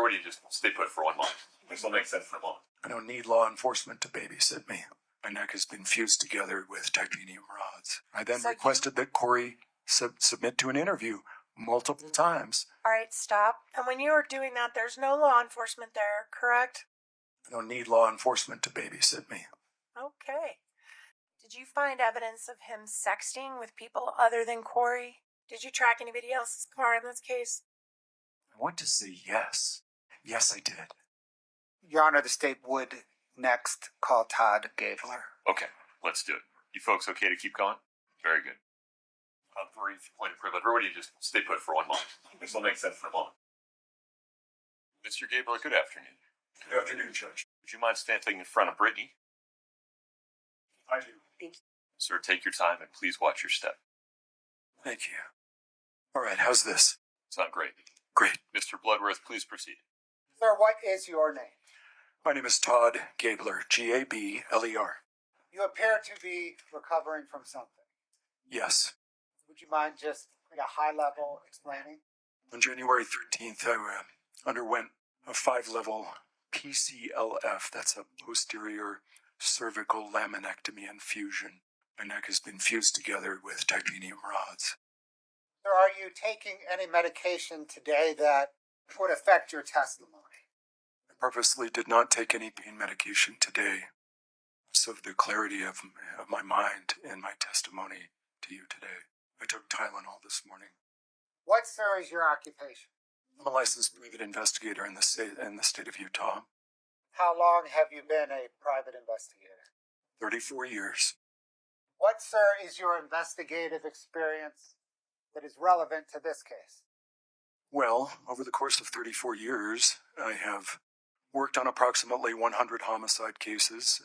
Everybody just stay put for 1 month. This will make sense for a moment. I don't need law enforcement to babysit me. My neck has been fused together with titanium rods. I then requested that Kouri submit to an interview multiple times. All right, stop. And when you were doing that, there's no law enforcement there, correct? I don't need law enforcement to babysit me. Okay. Did you find evidence of him sexting with people other than Kouri? Did you track anybody else's car in this case? I want to say yes. Yes, I did. Your Honor, the state would next call Todd Gabler. Okay, let's do it. You folks okay to keep going? Very good. Brief point of privilege. Everybody just stay put for 1 month. This will make sense for a moment. Mr. Gabler, good afternoon. Good afternoon, Judge. Would you mind standing in front of Brittany? I do. Thank you. Sir, take your time and please watch your step. Thank you. All right, how's this? Sound great. Great. Mr. Bloodworth, please proceed. Sir, what is your name? My name is Todd Gabler, Gabler. You appear to be recovering from something. Yes. Would you mind just at a high level explaining? On January 13th, I underwent a 5-level PCLF. That's a posterior cervical laminectomy and fusion. My neck has been fused together with titanium rods. Sir, are you taking any medication today that would affect your testimony? I purposely did not take any pain medication today, so the clarity of my mind and my testimony to you today. I took Tylenol this morning. What, sir, is your occupation? I'm a licensed private investigator in the state of Utah. How long have you been a private investigator? 34 years. What, sir, is your investigative experience that is relevant to this case? Well, over the course of 34 years, I have worked on approximately 100 homicide cases.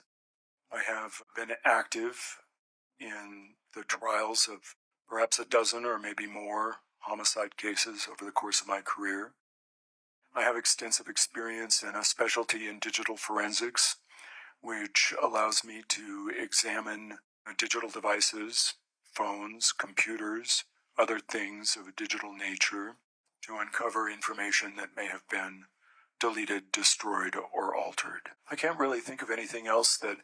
I have been active in the trials of perhaps a dozen or maybe more homicide cases over the course of my career. I have extensive experience in a specialty in digital forensics, which allows me to examine digital devices, phones, computers, other things of a digital nature to uncover information that may have been deleted, destroyed, or altered. I can't really think of anything else that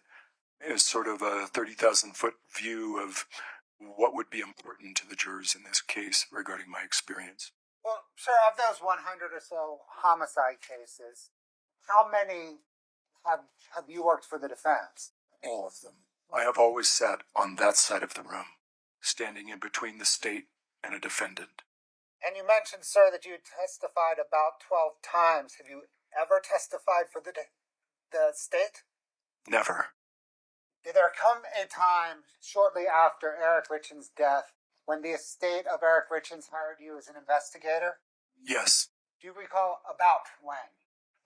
is sort of a 30,000-foot view of what would be important to the jurors in this case regarding my experience. Well, sir, of those 100 or so homicide cases, how many have you worked for the defense? All of them. I have always sat on that side of the room, standing in between the state and a defendant. And you mentioned, sir, that you testified about 12 times. Have you ever testified for the state? Never. Did there come a time shortly after Eric Richins' death when the estate of Eric Richins hired you as an investigator? Yes. Do you recall about when?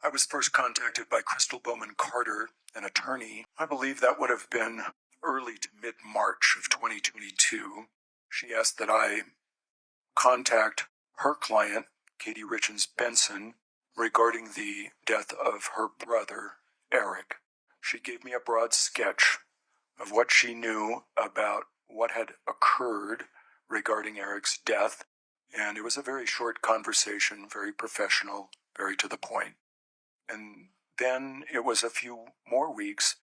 I was first contacted by Crystal Bowman Carter, an attorney. I believe that would have been early to mid-March of 2022. She asked that I contact her client, Katie Richins-Benson, regarding the death of her brother, Eric. She gave me a broad sketch of what she knew about what had occurred regarding Eric's death, and it was a very short conversation, very professional, very to the point. And then it was a few more weeks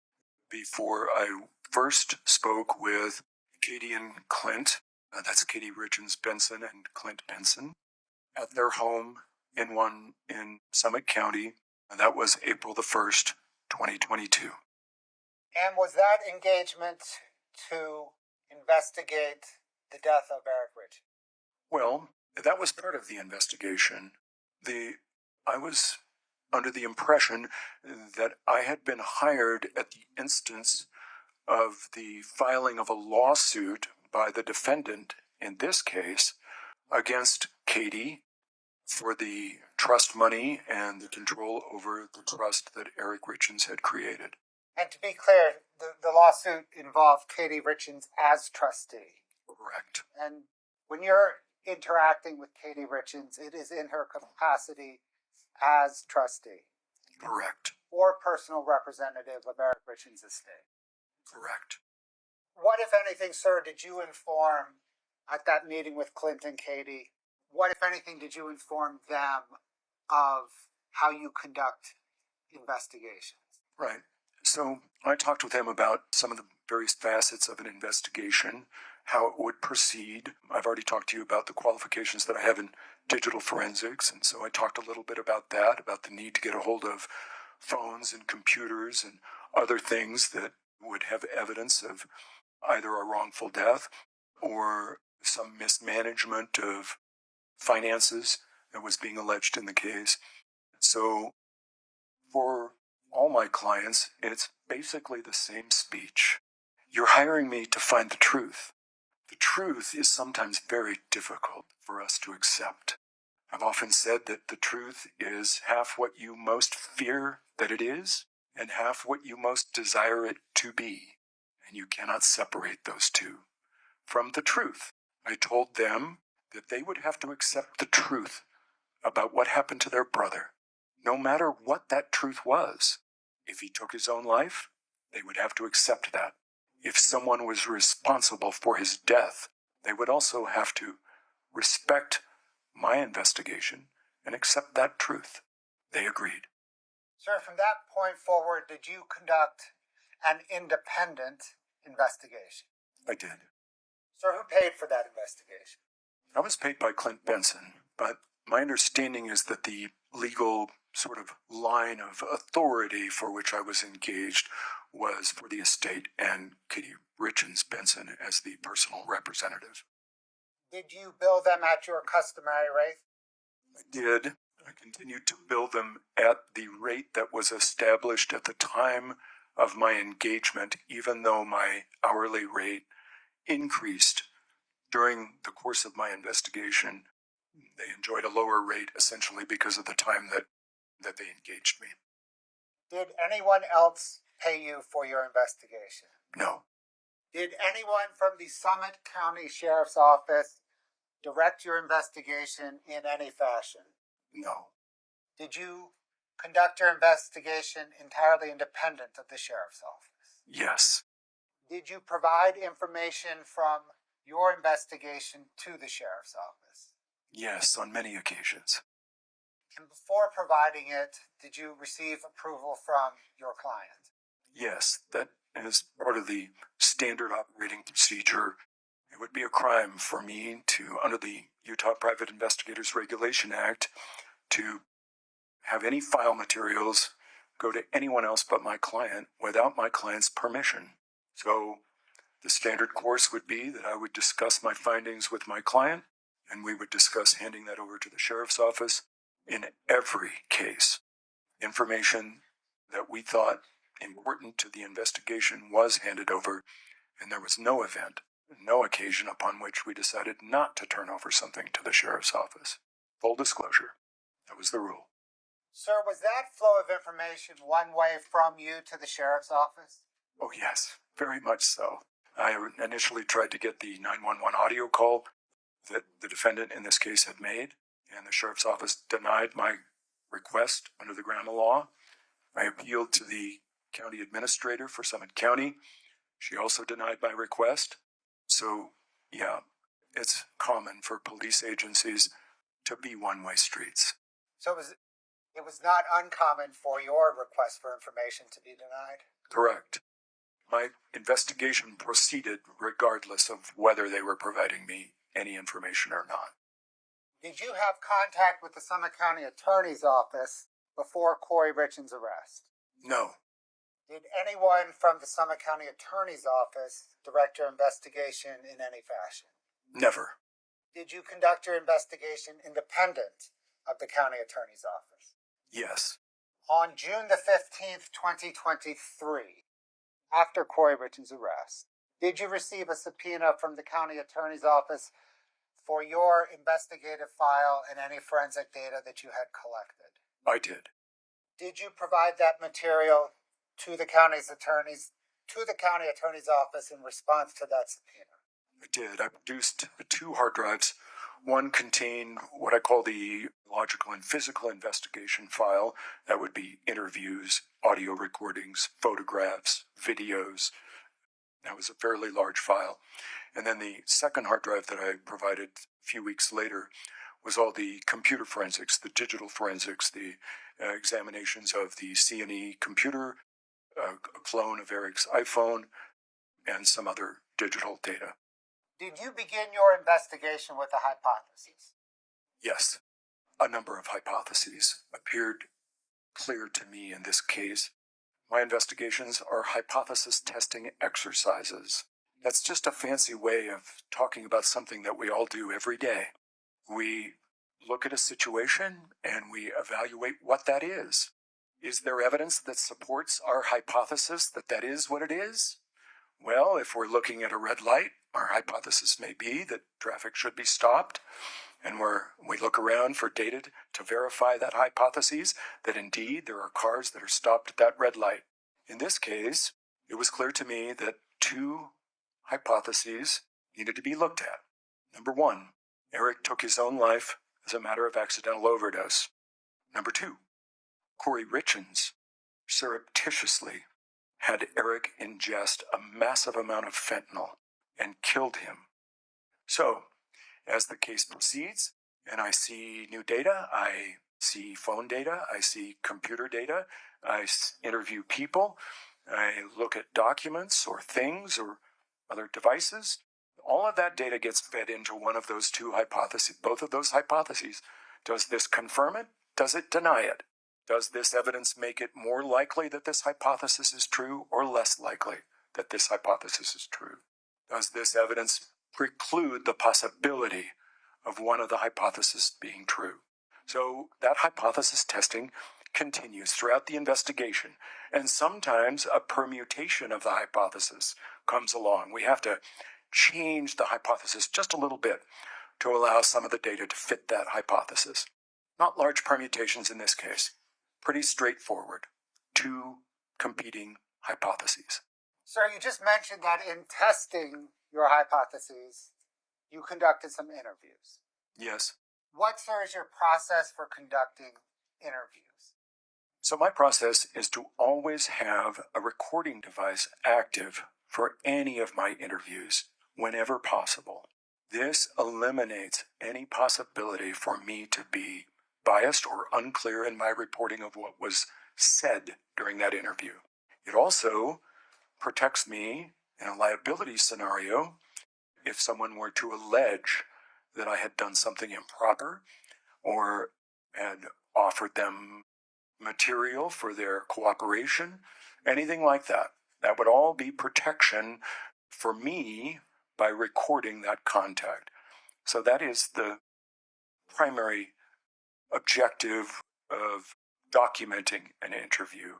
before I first spoke with Katie and Clint, that's Katie Richins-Benson and Clint Benson, at their home in Summit County, and that was April the 1st, 2022. And was that engagement to investigate the death of Eric Richins? Well, that was part of the investigation. I was under the impression that I had been hired at the instance of the filing of a lawsuit by the defendant, in this case, against Katie for the trust money and the control over the trust that Eric Richins had created. And to be clear, the lawsuit involved Katie Richins as trustee. Correct. And when you're interacting with Katie Richins, it is in her capacity as trustee. Correct. Or personal representative of Eric Richins' estate. Correct. What, if anything, sir, did you inform at that meeting with Clint and Katie? What, if anything, did you inform them of how you conduct investigations. Right. So I talked with him about some of the various facets of an investigation, how it would proceed. I've already talked to you about the qualifications that I have in digital forensics, and so I talked a little bit about that, about the need to get a hold of phones and computers and other things that would have evidence of either a wrongful death or some mismanagement of finances that was being alleged in the case. So for all my clients, it's basically the same speech. You're hiring me to find the truth. The truth is sometimes very difficult for us to accept. I've often said that the truth is half what you most fear that it is, and half what you most desire it to be. And you cannot separate those two from the truth. I told them that they would have to accept the truth about what happened to their brother, no matter what that truth was. If he took his own life, they would have to accept that. If someone was responsible for his death, they would also have to respect my investigation and accept that truth. They agreed. Sir, from that point forward, did you conduct an independent investigation? I did. Sir, who paid for that investigation? I was paid by Clint Benson, but my understanding is that the legal sort of line of authority for which I was engaged was for the estate and Katie Richins-Benson as the personal representative. Did you bill them at your customary rate? I did. I continued to bill them at the rate that was established at the time of my engagement, even though my hourly rate increased during the course of my investigation. They enjoyed a lower rate essentially because of the time that they engaged me. Did anyone else pay you for your investigation? No. Did anyone from the Summit County Sheriff's Office direct your investigation in any fashion? No. Did you conduct your investigation entirely independent of the Sheriff's Office? Yes. Did you provide information from your investigation to the Sheriff's Office? Yes, on many occasions. And before providing it, did you receive approval from your client? Yes, that is part of the standard operating procedure. It would be a crime for me to, under the Utah Private Investigators Regulation Act, to have any file materials go to anyone else but my client without my client's permission. So the standard course would be that I would discuss my findings with my client, and we would discuss handing that over to the sheriff's office. In every case, information that we thought important to the investigation was handed over, and there was no event, no occasion upon which we decided not to turn over something to the sheriff's office. Full disclosure. That was the rule. Sir, was that flow of information one way from you to the sheriff's office? Oh, yes, very much so. I initially tried to get the 911 audio call that the defendant in this case had made, and the sheriff's office denied my request under the Grandma law. I appealed to the county administrator for Summit County. She also denied my request. So, yeah, it's common for police agencies to be one-way streets. So it was not uncommon for your request for information to be denied? Correct. My investigation proceeded regardless of whether they were providing me any information or not. Did you have contact with the Summit County Attorney's Office before Kouri Richins' arrest? No. Did anyone from the Summit County Attorney's Office direct your investigation in any fashion? Never. Did you conduct your investigation independent of the County Attorney's Office? Yes. On June the 15th, 2023, after Kouri Richins' arrest, did you receive a subpoena from the County Attorney's Office for your investigative file and any forensic data that you had collected? I did. Did you provide that material to the county attorney's office in response to that subpoena? I did. I produced 2 hard drives. One contained what I call the logical and physical investigation file. That would be interviews, audio recordings, photographs, videos. That was a fairly large file. And then the second hard drive that I provided a few weeks later was all the computer forensics, the digital forensics, the examinations of the C&E computer, a clone of Eric's iPhone, and some other digital data. Did you begin your investigation with a hypothesis? Yes, a number of hypotheses appeared clear to me in this case. My investigations are hypothesis testing exercises. That's just a fancy way of talking about something that we all do every day. We look at a situation and we evaluate what that is. Is there evidence that supports our hypothesis that that is what it is? Well, if we're looking at a red light, our hypothesis may be that traffic should be stopped, and we look around for data to verify that hypothesis, that indeed there are cars that are stopped at that red light. In this case, it was clear to me that two hypotheses needed to be looked at. Number one, Eric took his own life as a matter of accidental overdose. Number two, Kouri Richins surreptitiously had Eric ingest a massive amount of fentanyl and killed him. So, as the case proceeds, and I see new data, I see phone data, I see computer data, I interview people, I look at documents or things or other devices. All of that data gets fed into one of those two hypotheses, both of those hypotheses. Does this confirm it? Does it deny it? Does this evidence make it more likely that this hypothesis is true or less likely that this hypothesis is true? Does this evidence preclude the possibility of one of the hypotheses being true? So that hypothesis testing continues throughout the investigation, and sometimes a permutation of the hypothesis comes along. We have to change the hypothesis just a little bit to allow some of the data to fit that hypothesis. Not large permutations in this case. Pretty straightforward. Two competing hypotheses. Sir, you just mentioned that in testing your hypotheses, you conducted some interviews. Yes. What, sir, is your process for conducting interviews? So my process is to always have a recording device active for any of my interviews whenever possible. This eliminates any possibility for me to be biased or unclear in my reporting of what was said during that interview. It also protects me in a liability scenario if someone were to allege that I had done something improper or had offered them material for their cooperation, anything like that. That would all be protection for me by recording that contact. So that is the primary objective of documenting an interview.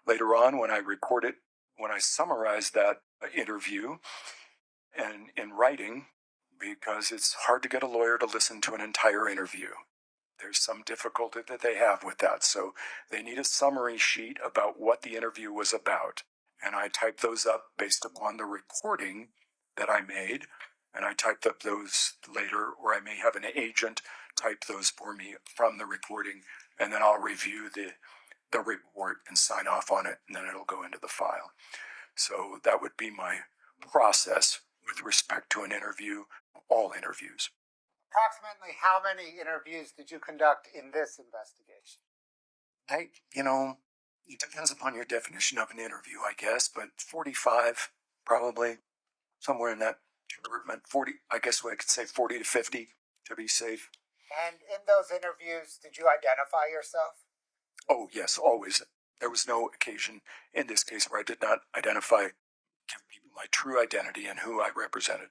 Later on, when I record it, when I summarize that interview and in writing, because it's hard to get a lawyer to listen to an entire interview. There's some difficulty that they have with that, so they need a summary sheet about what the interview was about. And I type those up based upon the recording that I made, and I typed up those later, or I may have an agent type those for me from the recording, and then I'll review the report and sign off on it, and then it'll go into the file. So that would be my process with respect to an interview, all interviews. Approximately how many interviews did you conduct in this investigation? It depends upon your definition of an interview, I guess, but 45, probably, somewhere in that department. 40, I guess I could say 40 to 50 to be safe. And in those interviews, did you identify yourself? Oh, yes, always. There was no occasion in this case where I did not give people my true identity and who I represented.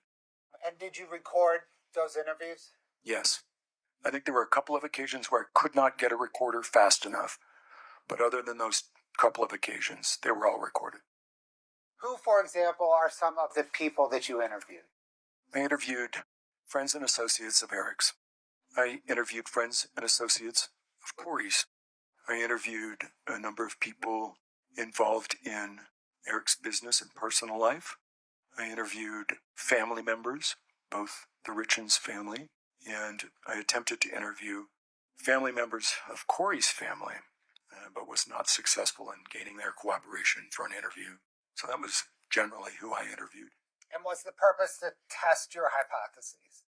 And did you record those interviews? Yes. I think there were a couple of occasions where I could not get a recorder fast enough. But other than those couple of occasions, they were all recorded. Who, for example, are some of the people that you interviewed? I interviewed friends and associates of Eric's. I interviewed friends and associates of Kouri's. I interviewed a number of people involved in Eric's business and personal life. I interviewed family members, both the Richins family, and I attempted to interview family members of Kouri's family, but was not successful in gaining their cooperation for an interview. So that was generally who I interviewed. And was the purpose to test your hypotheses?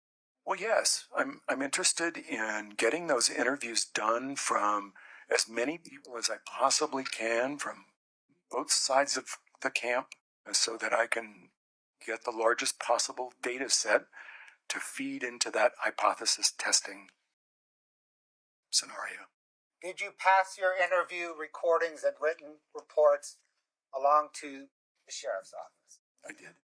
Well, yes. I'm interested in getting those interviews done from as many people as I possibly can from both sides of the camp so that I can get the largest possible data set to feed into that hypothesis testing scenario. Did you pass your interview recordings and written reports along to the sheriff's office? I did.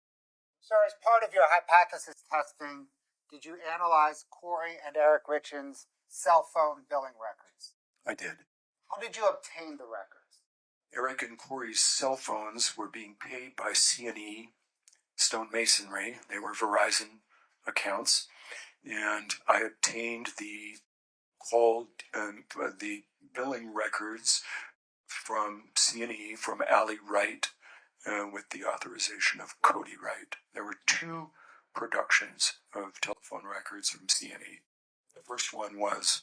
Sir, as part of your hypothesis testing, did you analyze Kouri and Eric Richins' cell phone billing records? I did. How did you obtain the records? Eric and Kouri's cell phones were being paid by C&E Stonemasonry. They were Verizon accounts, and I obtained the billing records from C&E, from Allie Wright, with the authorization of Cody Wright. There were 2 productions of telephone records from C&E. The first one was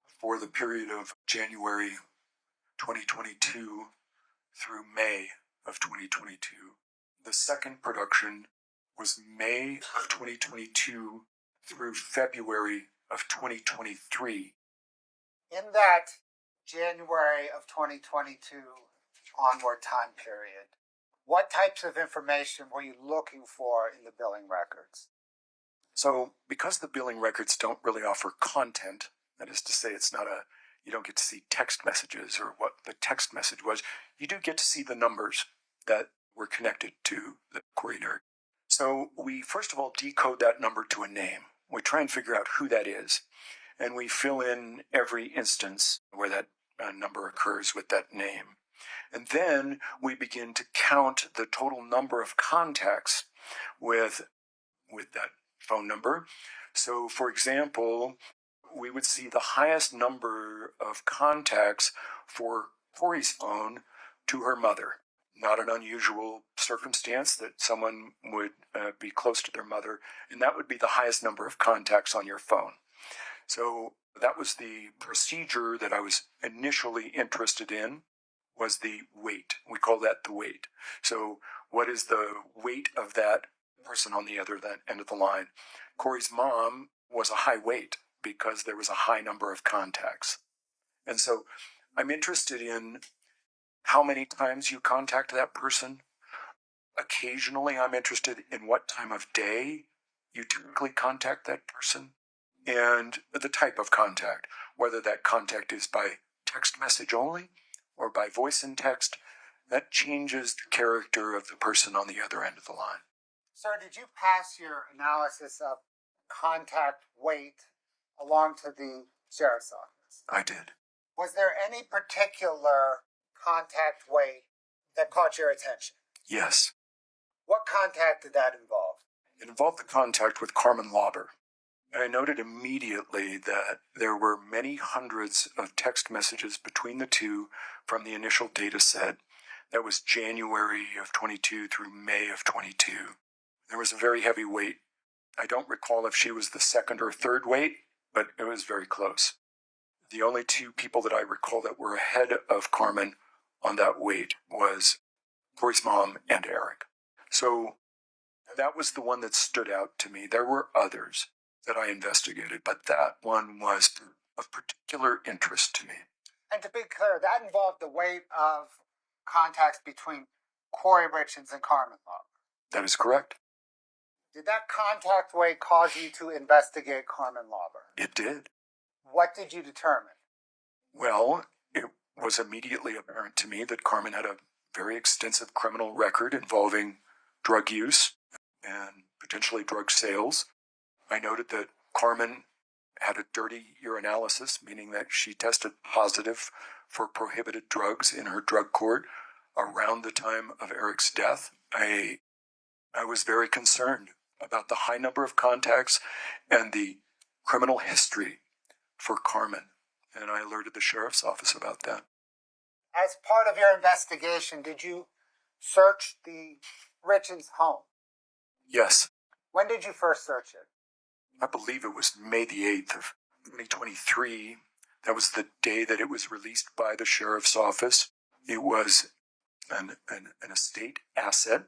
for the period of January 2022 through May of 2022. The second production was May of 2022 through February of 2023. In that January of 2022 onward time period, what types of information were you looking for in the billing records? So, because the billing records don't really offer content, that is to say, you don't get to see text messages or what the text message was, you do get to see the numbers that were connected to the Kouri. So we first of all decode that number to a name. We try and figure out who that is, and we fill in every instance where that number occurs with that name. And then we begin to count the total number of contacts with that phone number. So, for example, we would see the highest number of contacts for Kouri's phone to her mother. Not an unusual circumstance that someone would be close to their mother, and that would be the highest number of contacts on your phone. So that was the procedure that I was initially interested in, was the weight. We call that the weight. So what is the weight of that person on the other end of the line? Kouri's mom was a high weight because there was a high number of contacts. And so I'm interested in how many times you contact that person. Occasionally, I'm interested in what time of day you typically contact that person and the type of contact, whether that contact is by text message only or by voice and text. That changes the character of the person on the other end of the line. Sir, did you pass your analysis of contact weight along to the sheriff's office? I did. Was there any particular contact weight that caught your attention? Yes. What contact did that involve? It involved the contact with Carmen Lauber. And I noted immediately that there were many hundreds of text messages between the two from the initial data set. That was January of 22 through May of 22. There was a very heavy weight. I don't recall if she was the second or third weight, but it was very close. The only 2 people that I recall that were ahead of Carmen on that weight was Kouri's mom and Eric. So that was the one that stood out to me. There were others that I investigated, but that one was of particular interest to me. And to be clear, that involved the weight of contacts between Kouri Richins and Carmen Lauber. That is correct. Did that contact weight cause you to investigate Carmen Lauber? It did. What did you determine? Well, it was immediately apparent to me that Carmen had a very extensive criminal record involving drug use and potentially drug sales. I noted that Carmen had a dirty urinalysis, meaning that she tested positive for prohibited drugs in her drug court around the time of Eric's death. I was very concerned about the high number of contacts and the criminal history for Carmen, and I alerted the sheriff's office about that. As part of your investigation, did you search the Richins' home? Yes. When did you first search it? I believe it was May the 8th of 2023. That was the day that it was released by the sheriff's office. It was an estate asset.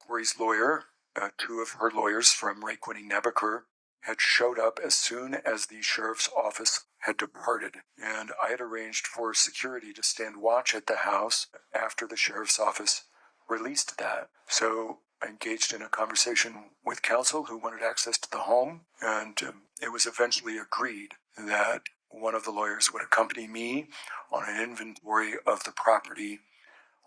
Kouri's lawyer, 2 of her lawyers from Ray Quinney Nebaker, had showed up as soon as the sheriff's office had departed, and I had arranged for security to stand watch at the house after the sheriff's office released that. So I engaged in a conversation with counsel who wanted access to the home, and it was eventually agreed that one of the lawyers would accompany me on an inventory of the property,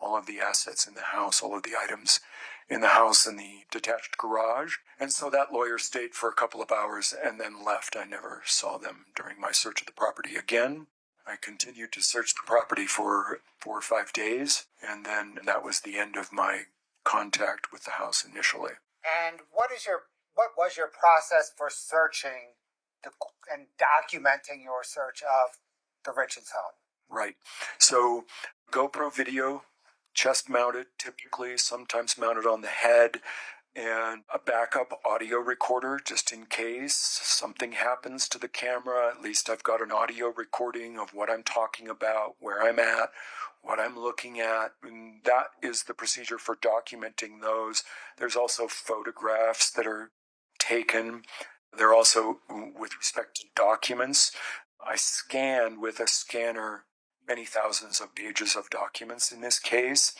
all of the assets in the house, all of the items in the house and the detached garage. And so that lawyer stayed for a couple of hours and then left. I never saw them during my search of the property again. I continued to search the property for 4 or 5 days, and then that was the end of my contact with the house initially. And what was your process for searching and documenting your search of the Richins home? Right. So GoPro video, chest mounted typically, sometimes mounted on the head, and a backup audio recorder just in case something happens to the camera. At least I've got an audio recording of what I'm talking about, where I'm at, what I'm looking at, and that is the procedure for documenting those. There's also photographs that are taken. There are also, with respect to documents, I scanned with a scanner many thousands of pages of documents in this case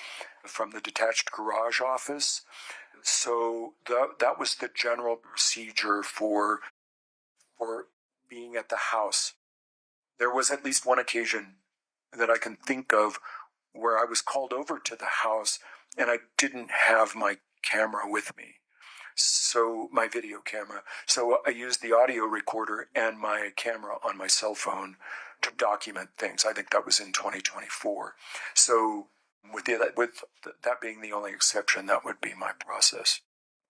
from the detached garage office. So that was the general procedure for being at the house. There was at least one occasion that I can think of where I was called over to the house and I didn't have my camera with me. So my video camera. So I used the audio recorder and my camera on my cell phone to document things. I think that was in 2024. So with that being the only exception, that would be my process.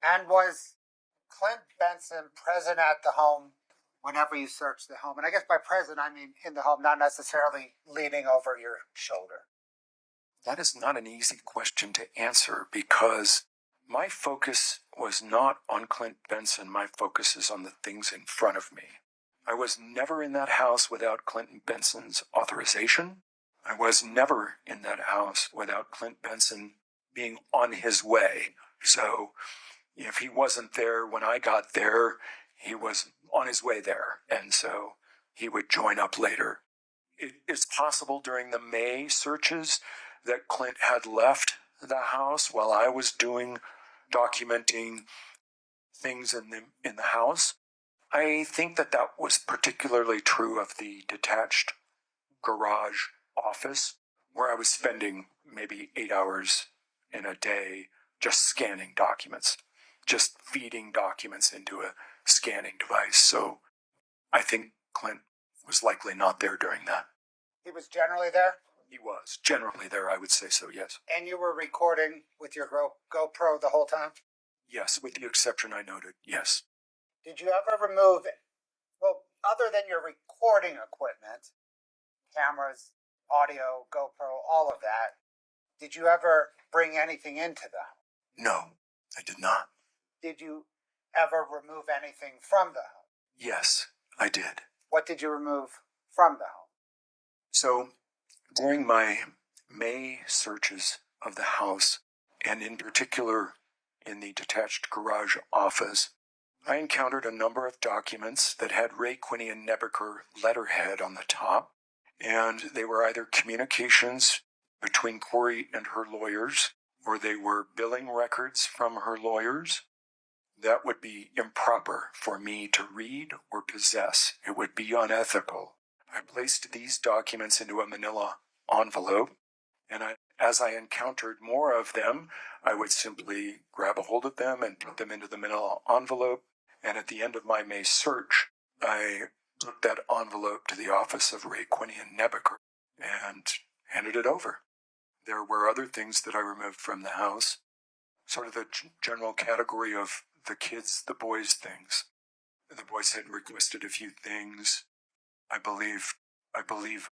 And was Clint Benson present at the home whenever you searched the home? And I guess by present, I mean in the home, not necessarily leaning over your shoulder. That is not an easy question to answer because my focus was not on Clint Benson. My focus is on the things in front of me. I was never in that house without Clint Benson's authorization. I was never in that house without Clint Benson being on his way. So if he wasn't there when I got there, he was on his way there. And so he would join up later. It's possible during the May searches that Clint had left the house while I was documenting things in the house. I think that was particularly true of the detached garage office, where I was spending maybe 8 hours in a day just scanning documents, just feeding documents into a scanning device. So I think Clint was likely not there during that. He was generally there? He was generally there, I would say so, yes. And you were recording with your GoPro the whole time? Yes, with the exception I noted, yes. Did you ever remove, other than your recording equipment, cameras, audio, GoPro, all of that, did you ever bring anything into the home? No, I did not. Did you ever remove anything from the home? Yes, I did. What did you remove from the home? So, during my May searches of the house, and in particular in the detached garage office, I encountered a number of documents that had Ray Quinney and Nebeker letterhead on the top, and they were either communications between Kouri and her lawyers, or they were billing records from her lawyers. That would be improper for me to read or possess. It would be unethical. I placed these documents into a manila envelope, and as I encountered more of them, I would simply grab a hold of them and put them into the manila envelope. And at the end of my May search, I took that envelope to the office of Ray Quinney and Nebeker and handed it over. There were other things that I removed from the house, sort of the general category of the kids, the boys things. The boys had requested a few things. I believe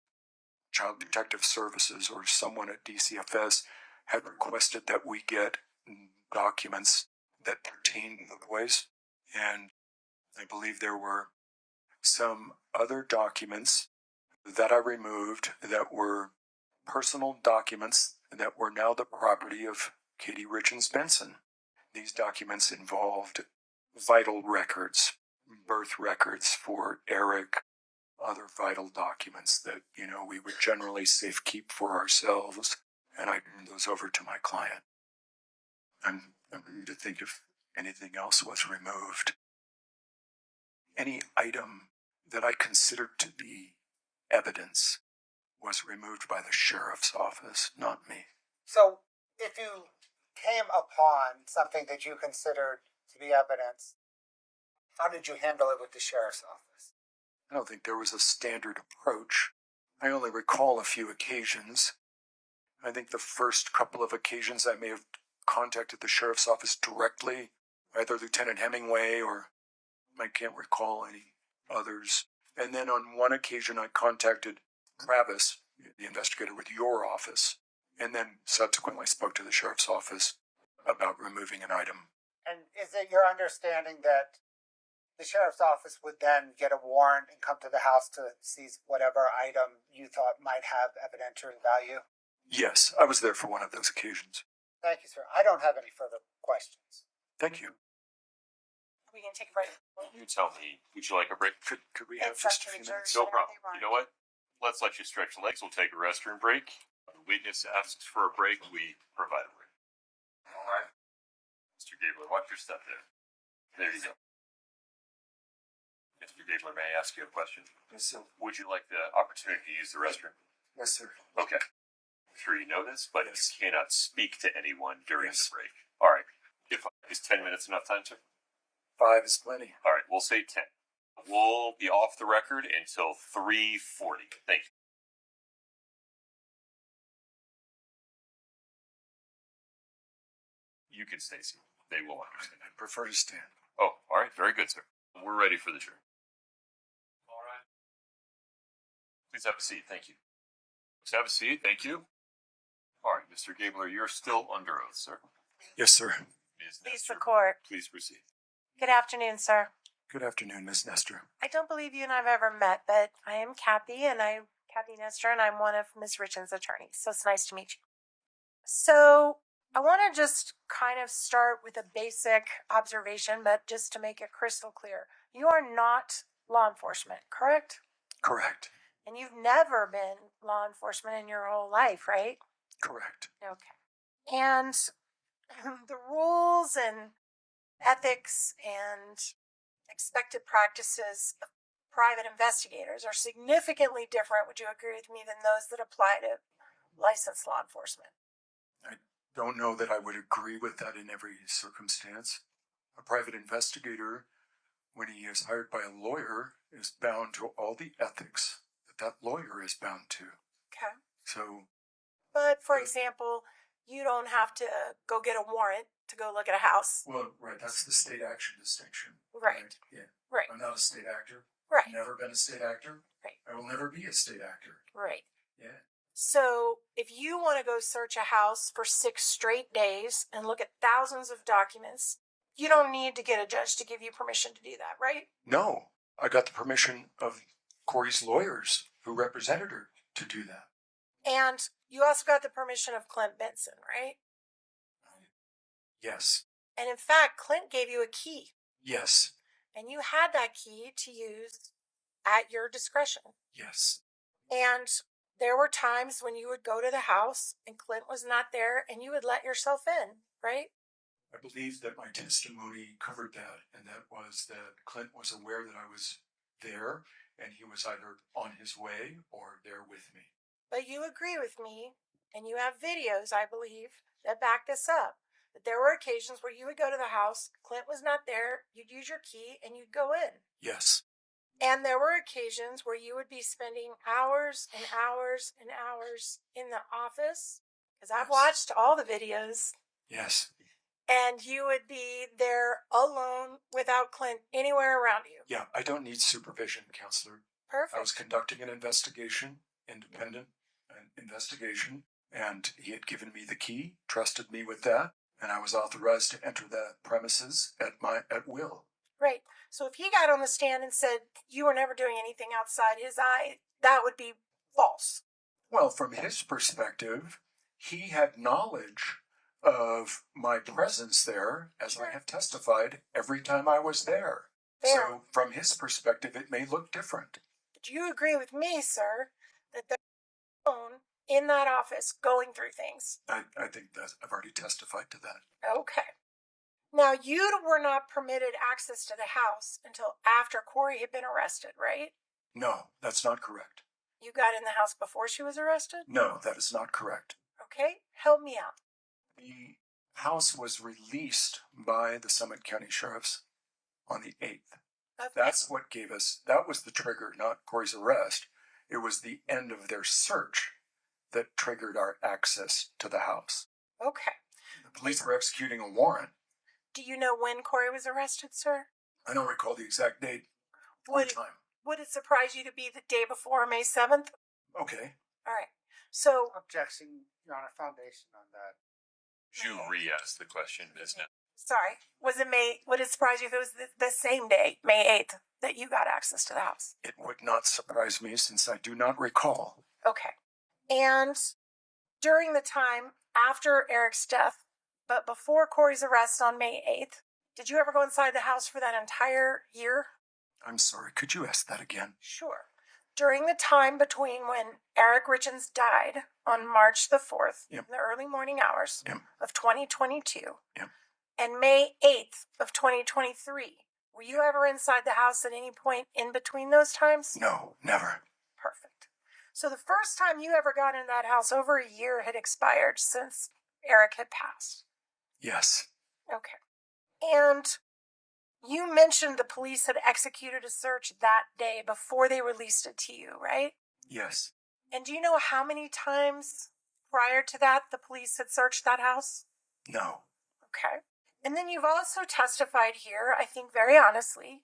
Child Protective Services or someone at DCFS had requested that we get documents that pertain to the boys. And I believe there were some other documents that I removed that were personal documents that were now the property of Katie Richins-Benson. These documents involved vital records, birth records for Eric, other vital documents that, we would generally safe keep for ourselves, and I turned those over to my client. I'm trying to think if anything else was removed. Any item that I considered to be evidence was removed by the sheriff's office, not me. So, if you came upon something that you considered to be evidence, how did you handle it with the sheriff's office? I don't think there was a standard approach. I only recall a few occasions. I think the first couple of occasions I may have contacted the sheriff's office directly, either Lieutenant Hemingway or I can't recall any others. And then on one occasion I contacted Travis, the investigator with your office, and then subsequently spoke to the sheriff's office about removing an item. And is it your understanding that the sheriff's office would then get a warrant and come to the house to seize whatever item you thought might have evidentiary value? Yes, I was there for one of those occasions. Thank you, sir. I don't have any further questions. Thank you. Are we going to take a break? You tell me. Would you like a break? Could we have It's just up a to the few minutes? jury. No problem. You know what? Let's let you stretch the legs. We'll take a restroom break. The witness asks for a break. We provide a break. All right. Mr. Gabler, watch your step there. There you go. Mr. Gabler, may I ask you a question? Yes, sir. Would you like the opportunity to use the restroom? Yes, sir. Okay. I'm sure you know this, but Yes. you cannot speak to anyone during Yes. the break. All right. Is 10 minutes enough time, sir? 5 is plenty. All right, we'll say 10. We'll be off the record until 3:40. Thank you. You can stay seated. They will understand. I prefer to stand. Oh, all right. Very good, sir. We're ready for the jury. All right. Please have a seat. Thank you. Please have a seat. Thank you. All right, Mr. Gabler, you're still under oath, sir. Yes, sir. Ms. Please, Nestor, the court. please proceed. Good afternoon, sir. Good afternoon, Ms. Nestor. I don't believe you and I have ever met, but I am Kathy, and I'm Kathy Nestor, and I'm one of Ms. Richins' attorneys. So it's nice to meet you. So I want to just kind of start with a basic observation, but just to make it crystal clear. You are not law enforcement, correct? Correct. And you've never been law enforcement in your whole life, right? Correct. Okay. And the rules and ethics and expected practices of private investigators are significantly different, would you agree with me, than those that apply to licensed law enforcement? I don't know that I would agree with that in every circumstance. A private investigator, when he is hired by a lawyer, is bound to all the ethics that lawyer is bound to. Okay. So, But, for example, you don't have to go get a warrant to go look at a house. well, right, that's the state action distinction. Right. Yeah. Right. I'm not a state actor. Right. Never been a state actor. Right. I will never be a state actor. Right. Yeah. So if you want to go search a house for 6 straight days and look at thousands of documents, you don't need to get a judge to give you permission to do that, right? No, I got the permission of Kouri's lawyers who represented her to do that. And you also got the permission of Clint Benson, right? Yes. And in fact, Clint gave you a key, Yes. and you had that key to use at your discretion. Yes. And there were times when you would go to the house and Clint was not there and you would let yourself in, right? I believe that my testimony covered that, and that was that Clint was aware that I was there, and he was either on his way or there with me. But you agree with me, and you have videos, I believe, that back this up. That there were occasions where you would go to the house, Clint was not there, you'd use your key, and you'd go in. Yes. And there were occasions where you would be spending hours and hours and hours in the office, because I've Yes. watched all the videos, Yes. and you would be there alone without Clint anywhere around you. Yeah, I don't need supervision, counselor. Perfect. I was conducting an investigation, independent investigation, and he had given me the key, trusted me with that, and I was authorized to enter the premises at will. Right. So if he got on the stand and said you were never doing anything outside his eye, that would be false. Well, from his perspective, he had knowledge of my presence there, as I have testified every time I was there. Fair. So from his perspective, it may look different. Do you agree with me, sir, that there's a phone in that office going through things? I think that I've already testified to that. Okay. Now, you were not permitted access to the house until after Kouri had been arrested, right? No, that's not correct. You got in the house before she was arrested? No, that is not correct. Okay, help me out. The house was released by the Summit County Sheriffs on the 8th. Okay. That's what gave us, that was the trigger, not Kouri's arrest. It was the end of their search that triggered our access to the house. Okay. The police were executing a warrant. Do you know when Kouri was arrested, sir? I don't recall the exact date or time. Would it surprise you to be the day before May 7th? Okay. All right. So, Objection, Your Honor, foundation on that. You re-asked the question, isn't it? sorry, would it surprise you if it was the same day, May 8th, that you got access to the house? It would not surprise me since I do not recall. Okay. And during the time after Eric's death, but before Kouri's arrest on May 8th, did you ever go inside the house for that entire year? I'm sorry, could you ask that again? Sure. During the time between when Eric Richins died on March the 4th, Yep. in the early morning hours Yep. of 2022, Yep. and May 8th of 2023, were you ever inside the house at any point in between those times? No, never. Perfect. So the first time you ever got into that house, over a year had expired since Eric had passed. Yes. Okay. And you mentioned the police had executed a search that day before they released it to you, right? Yes. And do you know how many times prior to that the police had searched that house? No. Okay. And then you've also testified here, I think very honestly,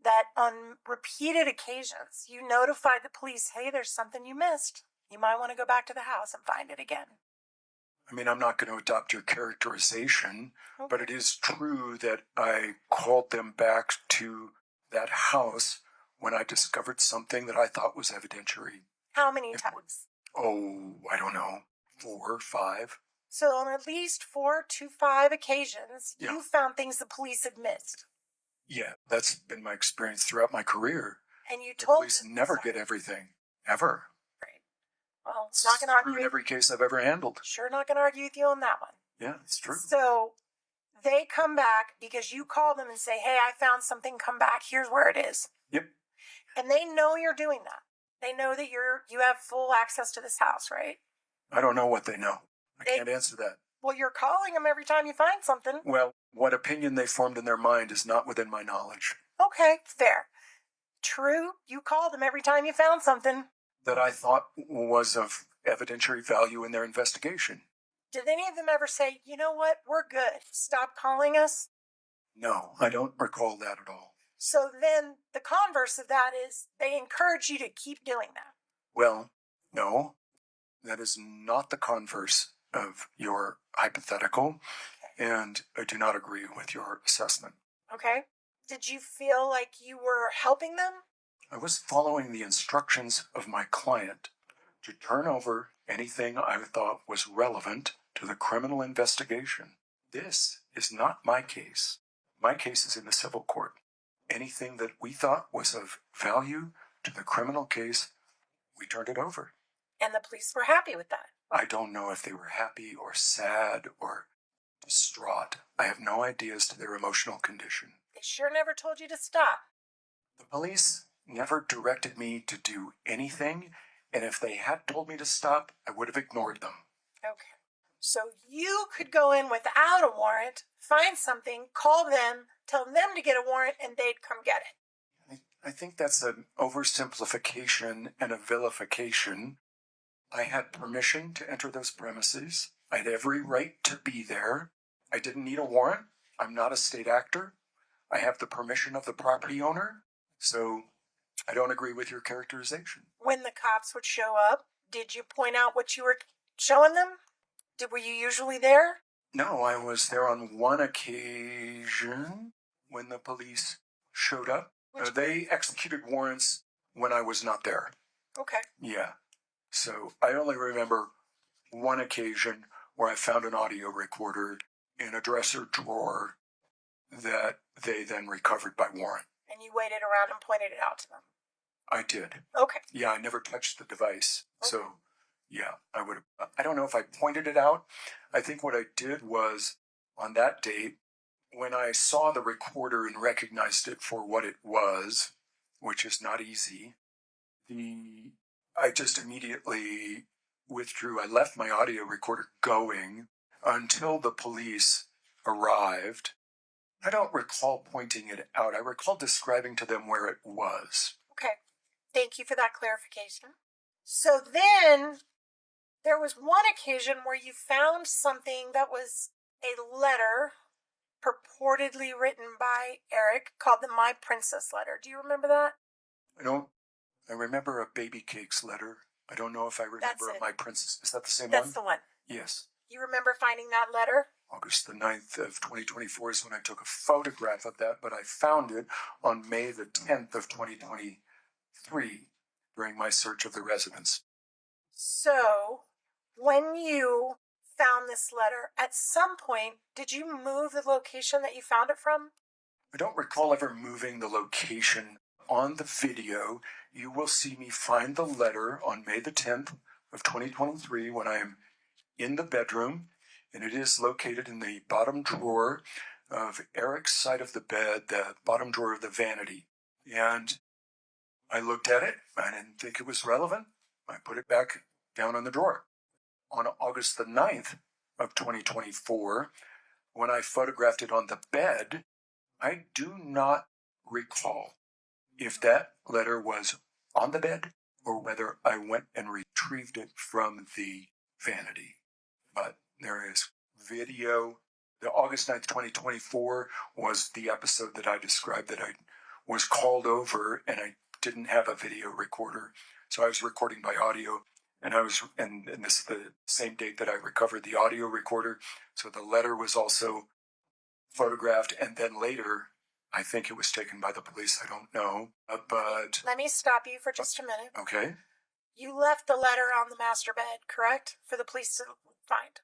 that on repeated occasions you notified the police, hey, there's something you missed. You might want to go back to the house and find it again. I mean, I'm not going to adopt your characterization, but it is true that I called them back to that house when I discovered something that I thought was evidentiary. How many times? Oh, I don't know, 4 or 5. So on at least 4 to 5 occasions, Yeah. you found things the police had missed. Yeah, that's been my experience throughout my career. And you The told police never get everything, ever. Right. Well, It's not going to true argue. in every case I've ever handled. Sure, not going to argue with you on that one. Yeah, it's true. So they come back because you call them and say, hey, I found something, come back, here's where it is. Yep. And they know you're doing that. They know that you have full access to this house, right? I don't know what they know. I They- can't answer that. Well, you're calling them every time you find something. Well, what opinion they formed in their mind is not within my knowledge. Okay, fair. True, you called them every time you found something. That I thought was of evidentiary value in their investigation. Did any of them ever say, you know what, we're good, stop calling us? No, I don't recall that at all. So then the converse of that is they encourage you to keep doing that. Well, no, that is not the converse of your hypothetical, and I do not agree with your assessment. Okay? Did you feel like you were helping them? I was following the instructions of my client to turn over anything I thought was relevant to the criminal investigation. This is not my case. My case is in the civil court. Anything that we thought was of value to the criminal case, we turned it over. And the police were happy with that. I don't know if they were happy or sad or distraught. I have no idea as to their emotional condition. They sure never told you to stop. The police never directed me to do anything, and if they had told me to stop, I would have ignored them. Okay. So you could go in without a warrant, find something, call them, tell them to get a warrant, and they'd come get it. I think that's an oversimplification and a vilification. I had permission to enter those premises. I had every right to be there. I didn't need a warrant. I'm not a state actor. I have the permission of the property owner. So I don't agree with your characterization. When the cops would show up, did you point out what you were showing them? Were you usually there? No, I was there on one occasion when the police showed up. They executed warrants when I was not there. Okay. Yeah. So I only remember one occasion where I found an audio recorder in a dresser drawer that they then recovered by warrant. And you waited around and pointed it out to them. I did. Okay. Yeah, I never touched the device. Okay. So, yeah, I would have. I don't know if I pointed it out. I think what I did was, on that date, when I saw the recorder and recognized it for what it was, which is not easy, I just immediately withdrew. I left my audio recorder going until the police arrived. I don't recall pointing it out. I recall describing to them where it was. Okay. Thank you for that clarification. So then there was one occasion where you found something that was a letter purportedly written by Eric called the My Princess letter. Do you remember that? I remember a baby cakes letter. I don't know if I remember My Princess. Is that the same one? That's the one. Yes. You remember finding that letter? August the 9th of 2024 is when I took a photograph of that, but I found it on May the 10th of 2023 during my search of the residence. So, when you found this letter, at some point, did you move the location that you found it from? I don't recall ever moving the location. On the video, you will see me find the letter on May the 10th of 2023 when I am in the bedroom, and it is located in the bottom drawer of Eric's side of the bed, the bottom drawer of the vanity. And I looked at it. I didn't think it was relevant. I put it back down in the drawer. On August the 9th of 2024, when I photographed it on the bed, I do not recall if that letter was on the bed or whether I went and retrieved it from the vanity. But there is video. The August 9th, 2024 was the episode that I described that I was called over and I didn't have a video recorder. So I was recording by audio, and this is the same date that I recovered the audio recorder. So the letter was also photographed, and then later, I think it was taken by the police. I don't know, but... Let me stop you for just a minute. Okay. You left the letter on the master bed, correct? For the police to find.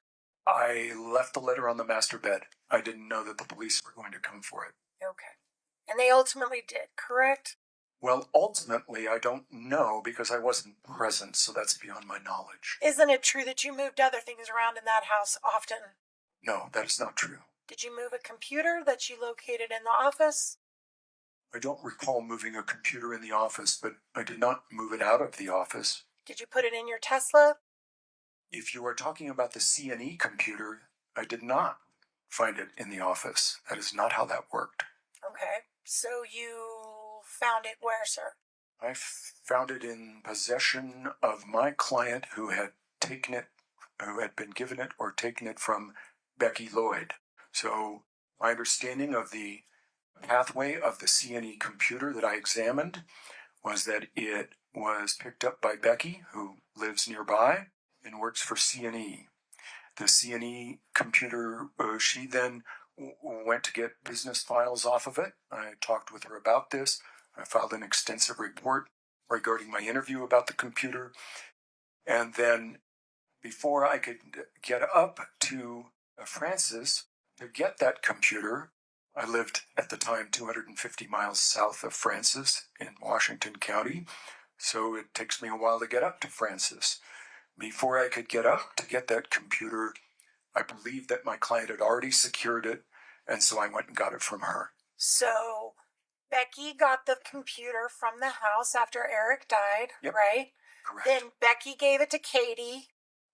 I left the letter on the master bed. I didn't know that the police were going to come for it. Okay. And they ultimately did, correct? Well, ultimately, I don't know because I wasn't present, so that's beyond my knowledge. Isn't it true that you moved other things around in that house often? No, that is not true. Did you move a computer that you located in the office? I don't recall moving a computer in the office, but I did not move it out of the office. Did you put it in your Tesla? If you are talking about the C&E computer, I did not find it in the office. That is not how that worked. Okay. So you found it where, sir? I found it in possession of my client who had been given it or taken it from Becky Lloyd. So my understanding of the pathway of the C&E computer that I examined was that it was picked up by Becky, who lives nearby and works for C&E. The C&E computer, she then went to get business files off of it. I talked with her about this. I filed an extensive report regarding my interview about the computer. And then before I could get up to Francis to get that computer, I lived at the time 250 miles south of Francis in Washington County. So it takes me a while to get up to Francis. Before I could get up to get that computer, I believed that my client had already secured it, and so I went and got it from her. So Becky got the computer from the house after Eric died, Yep. right? Correct. Then Becky gave it to Katie.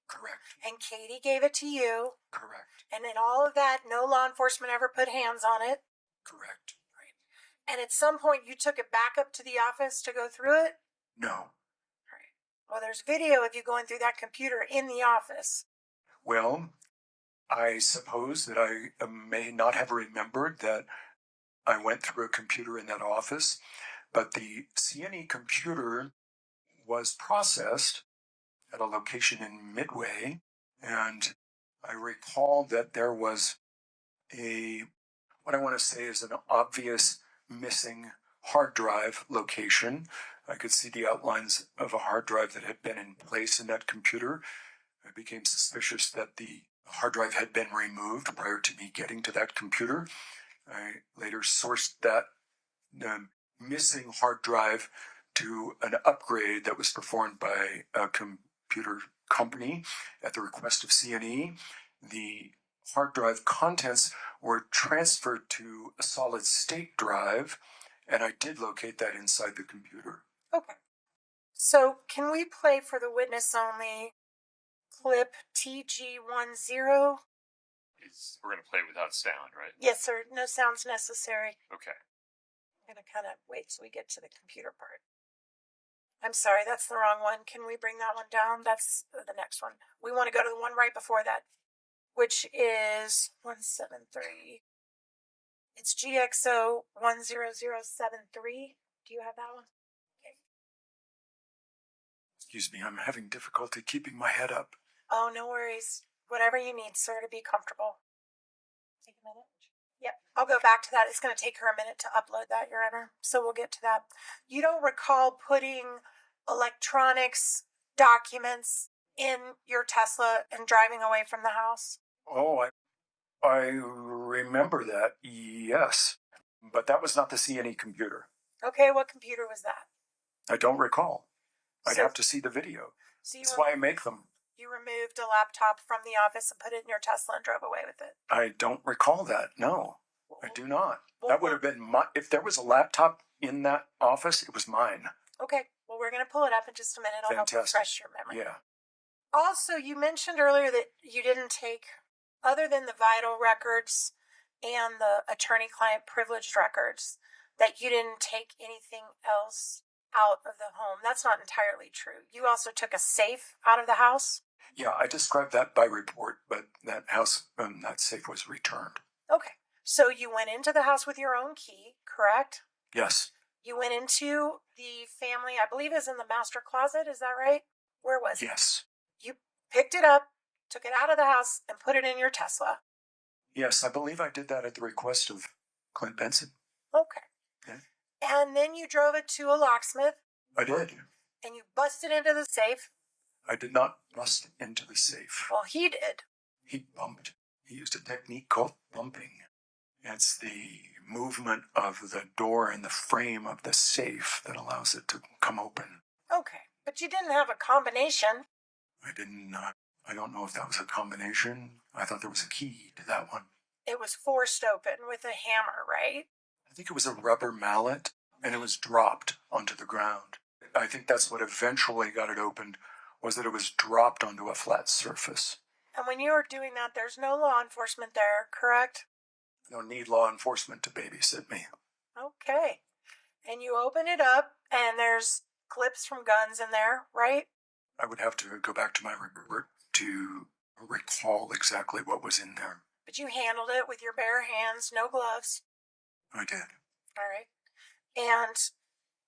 Correct. And Katie gave it to you. Correct. And in all of that, no law enforcement ever put hands on it. Correct. Right. And at some point, you took it back up to the office to go through it? No. Right. Well, there's video of you going through that computer in the office. Well, I suppose that I may not have remembered that I went through a computer in that office, but the C&E computer was processed at a location in Midway, and I recall that there was what I want to say is an obvious missing hard drive location. I could see the outlines of a hard drive that had been in place in that computer. I became suspicious that the hard drive had been removed prior to me getting to that computer. I later sourced that missing hard drive to an upgrade that was performed by a computer company at the request of C&E. The hard drive contents were transferred to a solid state drive, and I did locate that inside the computer. Okay. So can we play for the witness only clip TG10? We're going to play without sound, right? Yes, sir. No sounds necessary. Okay. I'm going to kind of wait till we get to the computer part. I'm sorry, that's the wrong one. Can we bring that one down? That's the next one. We want to go to the one right before that, which is 173. It's GXO 10073. Do you have that one? Okay. Excuse me, I'm having difficulty keeping my head up. Oh, no worries. Whatever you need, sir, to be comfortable. Take a minute. Yep, I'll go back to that. It's going to take her a minute to upload that, Your Honor. So we'll get to that. You don't recall putting electronics documents in your Tesla and driving away from the house? Oh, I remember that, yes. But that was not the C&E computer. Okay, what computer was that? I don't recall. I'd have to see the video. So That's why I make them. You removed a laptop from the office and put it in your Tesla and drove away with it? I don't recall that, no. I do not. Well, that would have been my... If there was a laptop in that office, it was mine. Okay, well, we're going to pull it up in just a minute. I'll help refresh your memory. Yeah. Also, you mentioned earlier that you didn't take, other than the vital records and the attorney-client privileged records, that you didn't take anything else out of the home. That's not entirely true. You also took a safe out of the house? Yeah, I described that by report, but that house, that safe was returned. Okay, so you went into the house with your own key, correct? Yes. You went into the family, I believe is in the master closet, is that right? Where was it? Yes. You picked it up, took it out of the house, and put it in your Tesla. Yes, I believe I did that at the request of Clint Benson. Okay. Okay. And then you drove it to a locksmith. I did. And you busted into the safe. I did not bust into the safe. Well, he did. He bumped. He used a technique called bumping. It's the movement of the door and the frame of the safe that allows it to come open. Okay, but you didn't have a combination. I didn't. I don't know if that was a combination. I thought there was a key to that one. It was forced open with a hammer, right? I think it was a rubber mallet, and it was dropped onto the ground. I think that's what eventually got it opened, was that it was dropped onto a flat surface. And when you were doing that, there's no law enforcement there, correct? I don't need law enforcement to babysit me. Okay. And you open it up, and there's clips from guns in there, right? I would have to go back to my report to recall exactly what was in there. But you handled it with your bare hands, no gloves. I did. All right. And,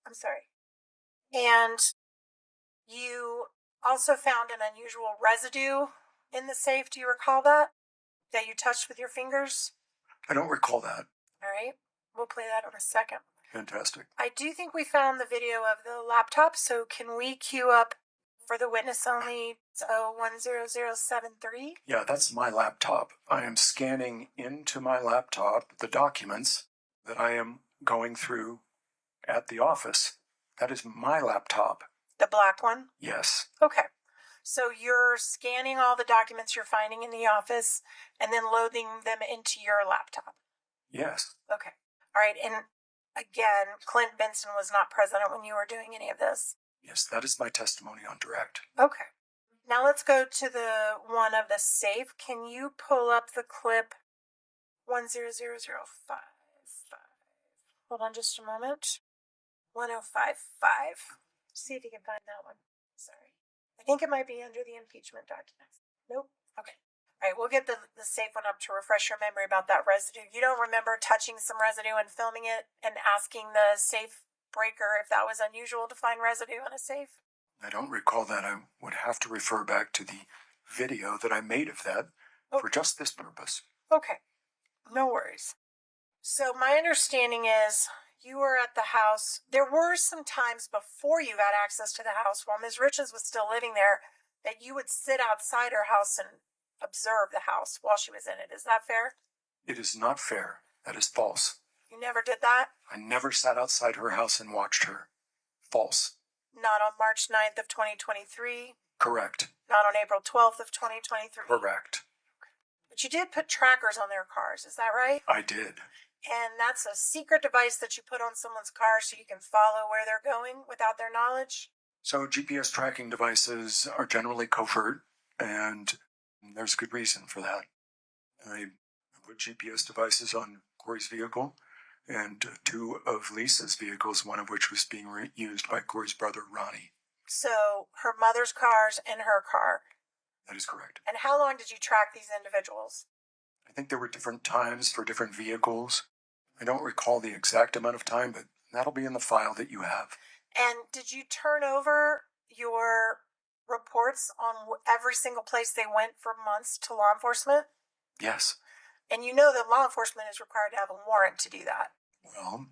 I'm sorry. And you also found an unusual residue in the safe. Do you recall that? That you touched with your fingers? I don't recall that. All right. We'll play that in a second. Fantastic. I do think we found the video of the laptop, so can we queue up for the witness only 10073? Yeah, that's my laptop. I am scanning into my laptop the documents that I am going through at the office. That is my laptop. The black one? Yes. Okay. So you're scanning all the documents you're finding in the office and then loading them into your laptop? Yes. Okay. All right. And again, Clint Benson was not present when you were doing any of this? Yes, that is my testimony on direct. Okay. Now let's go to the one of the safe. Can you pull up the clip 100055? Hold on just a moment. 1055. See if you can find that one. Sorry. I think it might be under the impeachment documents. Nope. Okay. All right, we'll get the safe one up to refresh your memory about that residue. You don't remember touching some residue and filming it and asking the safe breaker if that was unusual to find residue on a safe? I don't recall that. I would have to refer back to the video that I made of that for just this purpose. Okay. No worries. So my understanding is you were at the house. There were some times before you got access to the house while Ms. Richins was still living there that you would sit outside her house and observe the house while she was in it. Is that fair? It is not fair. That is false. You never did that? I never sat outside her house and watched her. False. Not on March 9th of 2023. Correct. Not on April 12th of 2023. Correct. But you did put trackers on their cars, is that right? I did. And that's a secret device that you put on someone's car so you can follow where they're going without their knowledge? So GPS tracking devices are generally covert, and there's good reason for that. I put GPS devices on Kouri's vehicle and two of Lisa's vehicles, one of which was being used by Kouri's brother, Ronnie. So her mother's cars and her car. That is correct. And how long did you track these individuals? I think there were different times for different vehicles. I don't recall the exact amount of time, but that'll be in the file that you have. And did you turn over your reports on every single place they went for months to law enforcement? Yes. And you know that law enforcement is required to have a warrant to do that. Well,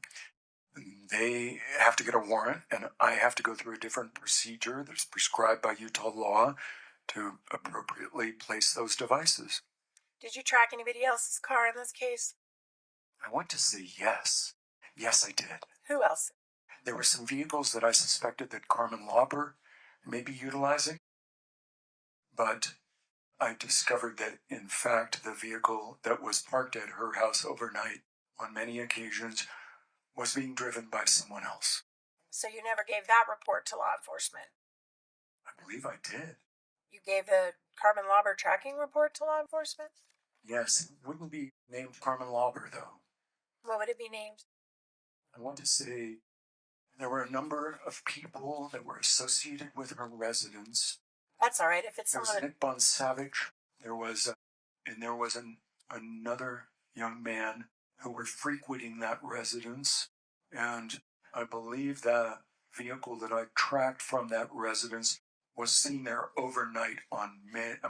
they have to get a warrant, and I have to go through a different procedure that's prescribed by Utah law to appropriately place those devices. Did you track anybody else's car in this case? I want to say yes. Yes, I did. Who else? There were some vehicles that I suspected that Carmen Lauber may be utilizing, but I discovered that, in fact, the vehicle that was parked at her house overnight on many occasions was being driven by someone else. So you never gave that report to law enforcement? I believe I did. You gave the Carmen Lauber tracking report to law enforcement? Yes, it wouldn't be named Carmen Lauber, though. What would it be named? I want to say there were a number of people that were associated with her residence. That's all right. If it's There was someone... Nick Bonsavage. There was another young man who were frequenting that residence, and I believe the vehicle that I tracked from that residence was seen there overnight on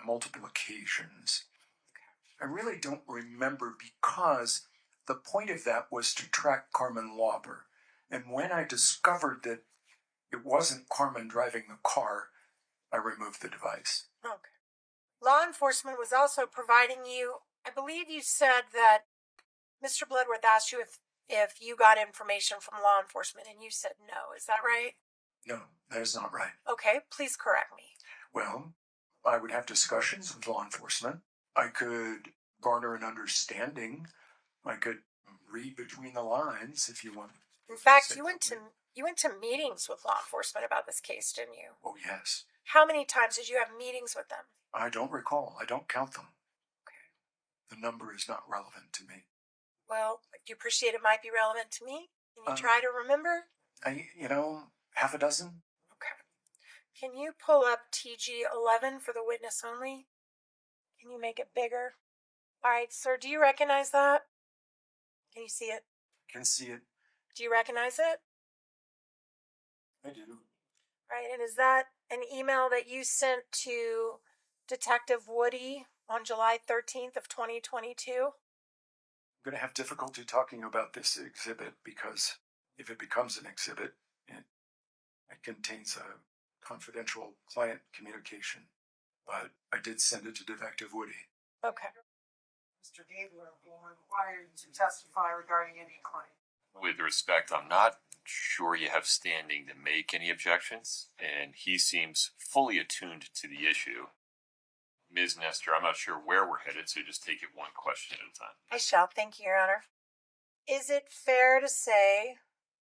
multiple occasions. I really don't remember, because the point of that was to track Carmen Lauber. And when I discovered that it wasn't Carmen driving the car, I removed the device. Okay. Law enforcement was also providing you, I believe you said that Mr. Bloodworth asked you if you got information from law enforcement, and you said no. Is that right? No, that is not right. Okay, please correct me. Well, I would have discussions with law enforcement. I could garner an understanding. I could read between the lines, if you want. In fact, you went to meetings with law enforcement about this case, didn't you? Oh, yes. How many times did you have meetings with them? I don't recall. I don't count them. Okay. The number is not relevant to me. Well, do you appreciate it might be relevant to me? Can you try to remember? Half a dozen. Okay. Can you pull up TG11 for the witness only? Can you make it bigger? All right, sir, do you recognize that? Can you see it? Can see it. Do you recognize it? I do. Right, and is that an email that you sent to Detective Woody on July 13th of 2022? I'm going to have difficulty talking about this exhibit, because if it becomes an exhibit, it contains a confidential client communication. But I did send it to Detective Woody. Okay. Mr. Gabler will require you to testify regarding any claim. With respect, I'm not sure you have standing to make any objections, and he seems fully attuned to the issue. Ms. Nestor, I'm not sure where we're headed, so just take it one question at a time. I shall. Thank you, Your Honor. Is it fair to say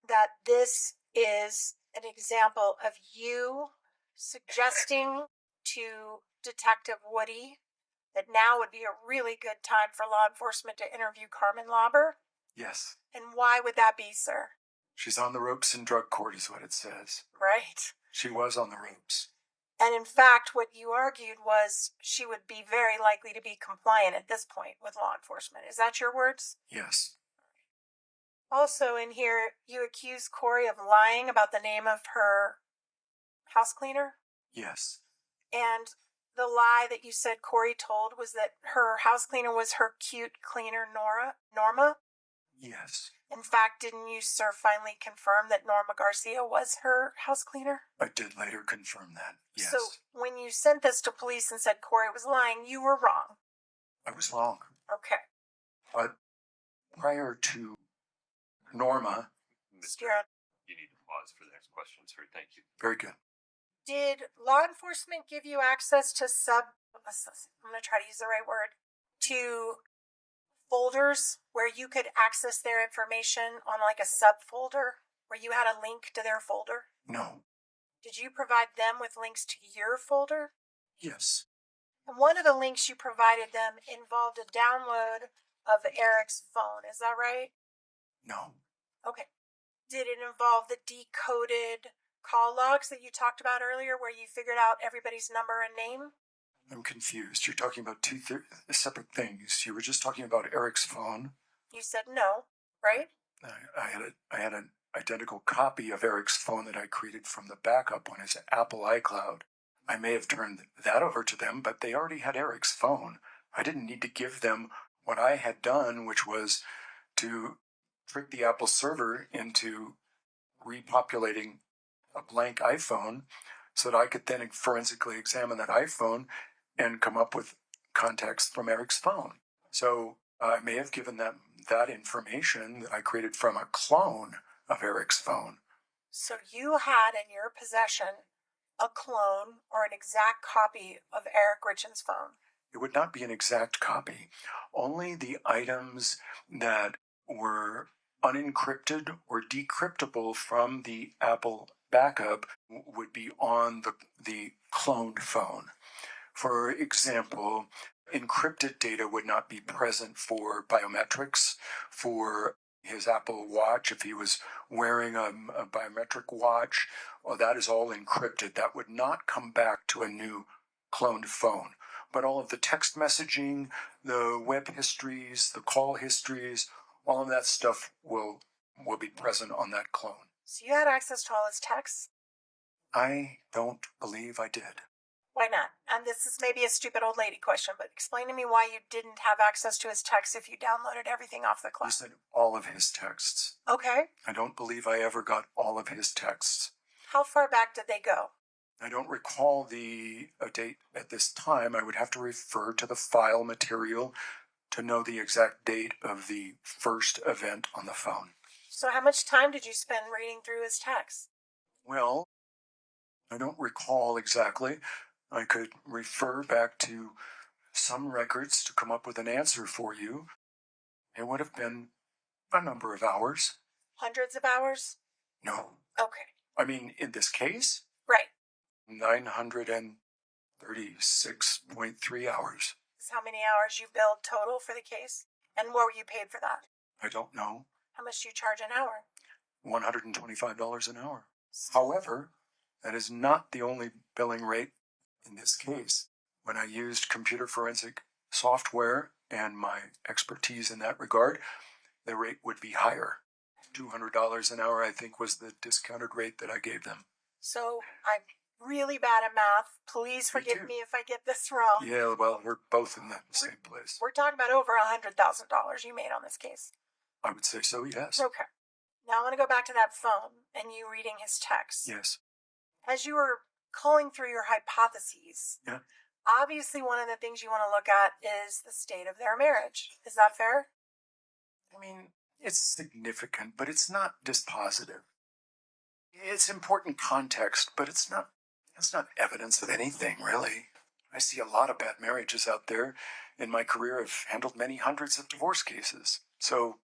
that this is an example of you suggesting to Detective Woody that now would be a really good time for law enforcement to interview Carmen Lauber? Yes. And why would that be, sir? She's on the ropes in drug court, is what it says. Right. She was on the ropes. And in fact, what you argued was she would be very likely to be compliant at this point with law enforcement. Is that your words? Yes. Also in here, you accuse Kouri of lying about the name of her house cleaner? Yes. And the lie that you said Kouri told was that her house cleaner was her cute cleaner, Norma? Yes. In fact, didn't you, sir, finally confirm that Norma Garcia was her house cleaner? I did later confirm that, yes. So when you sent this to police and said Kouri was lying, you were wrong. I was wrong. Okay. But prior to Norma... Mr. You're- You need to pause for the next question, sir. Thank you. Very good. Did law enforcement give you access to I'm going to try to use the right word, to folders where you could access their information on like a subfolder where you had a link to their folder? No. Did you provide them with links to your folder? Yes. And one of the links you provided them involved a download of Eric's phone. Is that right? No. Okay. Did it involve the decoded call logs that you talked about earlier where you figured out everybody's number and name? I'm confused. You're talking about two separate things. You were just talking about Eric's phone. You said no, right? I had an identical copy of Eric's phone that I created from the backup on his Apple iCloud. I may have turned that over to them, but they already had Eric's phone. I didn't need to give them what I had done, which was to trick the Apple server into repopulating a blank iPhone so that I could then forensically examine that iPhone and come up with contacts from Eric's phone. So I may have given them that information that I created from a clone of Eric's phone. So you had in your possession a clone or an exact copy of Eric Richins' phone? It would not be an exact copy. Only the items that were unencrypted or decryptable from the Apple backup would be on the cloned phone. For example, encrypted data would not be present for biometrics, for his Apple Watch. If he was wearing a biometric watch, well, that is all encrypted. That would not come back to a new cloned phone. But all of the text messaging, the web histories, the call histories, all of that stuff will be present on that clone. So you had access to all his texts? I don't believe I did. Why not? And this is maybe a stupid old lady question, but explain to me why you didn't have access to his texts if you downloaded everything off the cloud. You said all of his texts. Okay. I don't believe I ever got all of his texts. How far back did they go? I don't recall the date at this time. I would have to refer to the file material to know the exact date of the first event on the phone. So how much time did you spend reading through his texts? Well, I don't recall exactly. I could refer back to some records to come up with an answer for you. It would have been a number of hours. Hundreds of hours? No. Okay. I mean, in this case? Right. 936.3 hours. Is how many hours you billed total for the case? And what were you paid for that? I don't know. How much do you charge an hour? $125 an hour. However, that is not the only billing rate in this case. When I used computer forensic software and my expertise in that regard, the rate would be higher. $200 an hour, I think, was the discounted rate that I gave them. So I'm really bad at math. Please forgive me if I get this wrong. Yeah, well, we're both in the same place. We're talking about over $100,000 you made on this case. I would say so, yes. Okay. Now I want to go back to that phone and you reading his texts. Yes. As you were calling through your hypotheses, obviously one of the things you want to look at is the state of their marriage. Is that fair? I mean, it's significant, but it's not dispositive. It's important context, but it's not evidence of anything, really. I see a lot of bad marriages out there. In my career, I've handled many hundreds of divorce cases. So,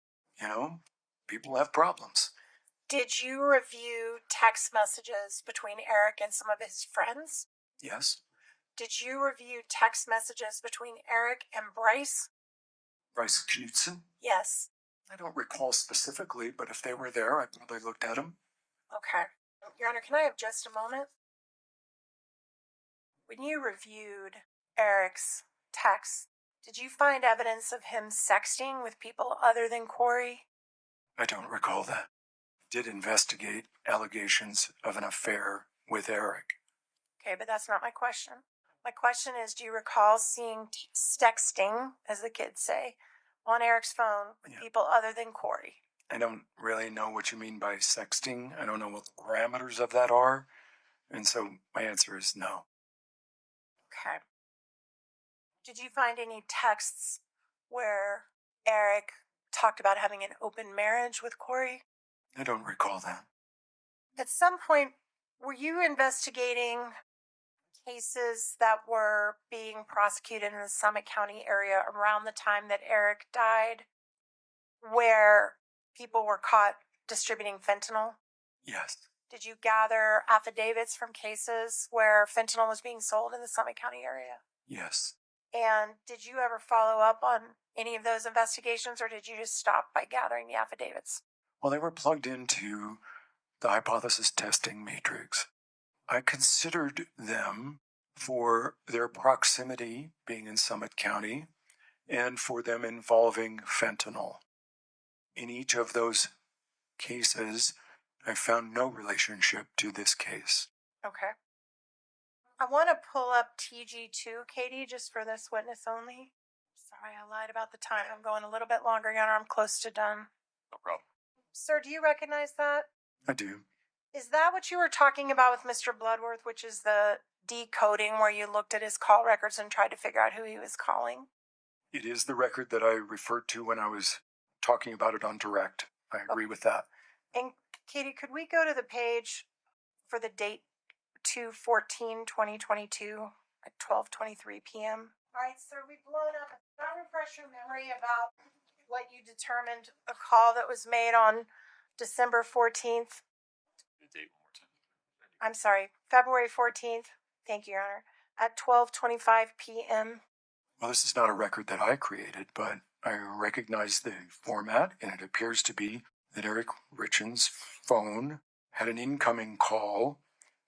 people have problems. Did you review text messages between Eric and some of his friends? Yes. Did you review text messages between Eric and Bryce? Bryce Knutson? Yes. I don't recall specifically, but if they were there, I probably looked at them. Okay. Your Honor, can I have just a moment? When you reviewed Eric's texts, did you find evidence of him sexting with people other than Kouri? I don't recall that. I did investigate allegations of an affair with Eric. Okay, but that's not my question. My question is, do you recall seeing sexting, as the kids say, on Eric's phone with people other than Kouri? I don't really know what you mean by sexting. I don't know what the parameters of that are. And so my answer is no. Okay. Did you find any texts where Eric talked about having an open marriage with Kouri? I don't recall that. At some point, were you investigating cases that were being prosecuted in the Summit County area around the time that Eric died, where people were caught distributing fentanyl? Yes. Did you gather affidavits from cases where fentanyl was being sold in the Summit County area? Yes. And did you ever follow up on any of those investigations, or did you just stop by gathering the affidavits? Well, they were plugged into the hypothesis testing matrix. I considered them for their proximity being in Summit County and for them involving fentanyl. In each of those cases, I found no relationship to this case. Okay. I want to pull up TG2, Katie, just for this witness only. Sorry, I lied about the time. I'm going a little bit longer, Your Honor. I'm close to done. No problem. Sir, do you recognize that? I do. Is that what you were talking about with Mr. Bloodworth, which is the decoding where you looked at his call records and tried to figure out who he was calling? It is the record that I referred to when I was talking about it on direct. I agree with that. And Katie, could we go to the page for the date 2/14/2022 at 12:23 p.m.? All right, sir, we've blown up. Can I refresh your memory about what you determined a call that was made on December 14th? The date one more time. I'm sorry, February 14th. Thank you, Your Honor. At 12:25 p.m. Well, this is not a record that I created, but I recognize the format, and it appears to be that Eric Richins' phone had an incoming call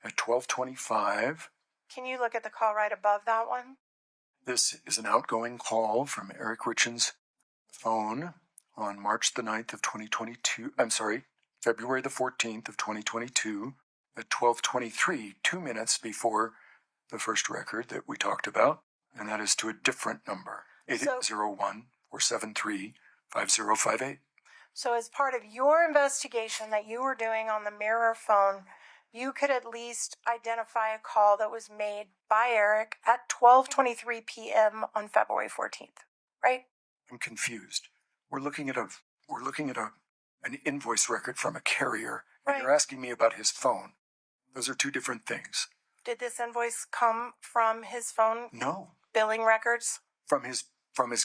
at 12:25. Can you look at the call right above that one? This is an outgoing call from Eric Richins' phone on March the 9th of 2022. I'm sorry, February the 14th of 2022 at 12:23, 2 minutes before the first record that we talked about, and that is to a different number, 801-473-5058. So as part of your investigation that you were doing on the mirror phone, you could at least identify a call that was made by Eric at 12:23 p.m. on February 14th, right? I'm confused. We're looking at an invoice record from a carrier, and Right. you're asking me about his phone. Those are two different things. Did this invoice come from his phone No, billing records? from his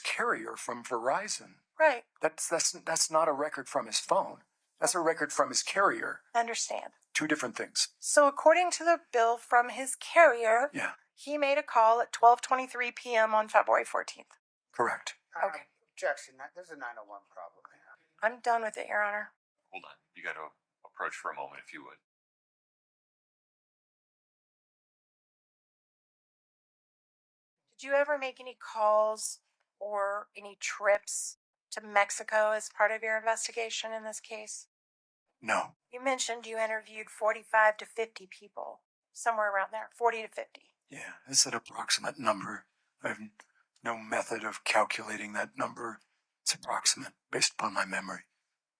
carrier, from Verizon. Right. That's not a record from his phone. That's a record from his carrier. Understand. Two different things. So according to the bill from his carrier, Yeah, he made a call at 12:23 p.m. on February 14th. correct. Okay. Objection. There's a 901 problem here. I'm done with it, Your Honor. Hold on. You got to approach for a moment, if you would. Did you ever make any calls or any trips to Mexico as part of your investigation in this case? No, You mentioned you interviewed 45 to 50 people, somewhere around there, 40 to 50. yeah, it's an approximate number. I have no method of calculating that number. It's approximate, based upon my memory.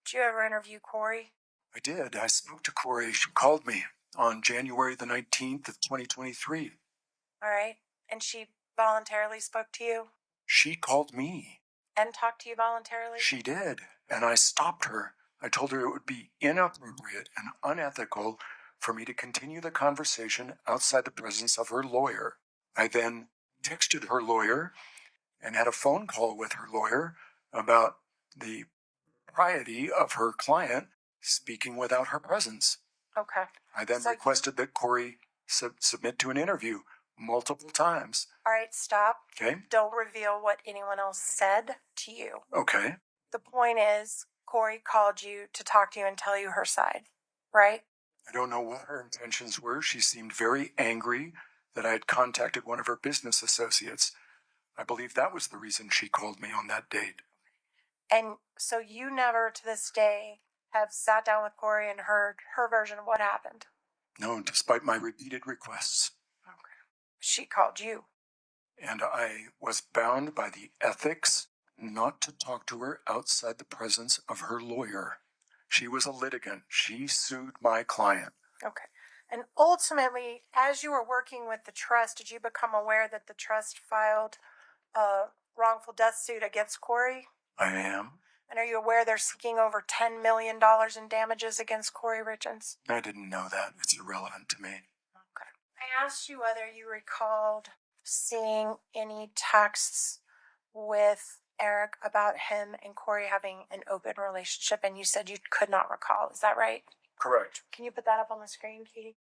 Did you ever interview Kouri? I did. I spoke to Kouri. She called me on January the 19th of 2023. All right. And she voluntarily spoke to you She called me. and talked to you voluntarily? She did, and I stopped her. I told her it would be inappropriate and unethical for me to continue the conversation outside the presence of her lawyer. I then texted her lawyer and had a phone call with her lawyer about the propriety of her client speaking without her presence. Okay. I then So- requested that Kouri submit to an interview multiple times. All right, stop. Okay? Don't reveal what anyone else said to you. Okay. The point is, Kouri called you to talk to you and tell you her side, right? I don't know what her intentions were. She seemed very angry that I had contacted one of her business associates. I believe that was the reason she called me on that date. And so you never to this day have sat down with Kouri and heard her version of what happened. No, despite my repeated requests. Okay. She called you. And I was bound by the ethics not to talk to her outside the presence of her lawyer. She was a litigant. She sued my client. Okay. And ultimately, as you were working with the trust, did you become aware that the trust filed a wrongful death suit against Kouri? I am. And are you aware they're seeking over $10 million in damages against Kouri Richins? I didn't know that. It's irrelevant to me. Okay. I asked you whether you recalled seeing any texts with Eric about him and Kouri having an open relationship, and you said you could not recall. Is that right? Correct. Can you put that up on the screen, Katie?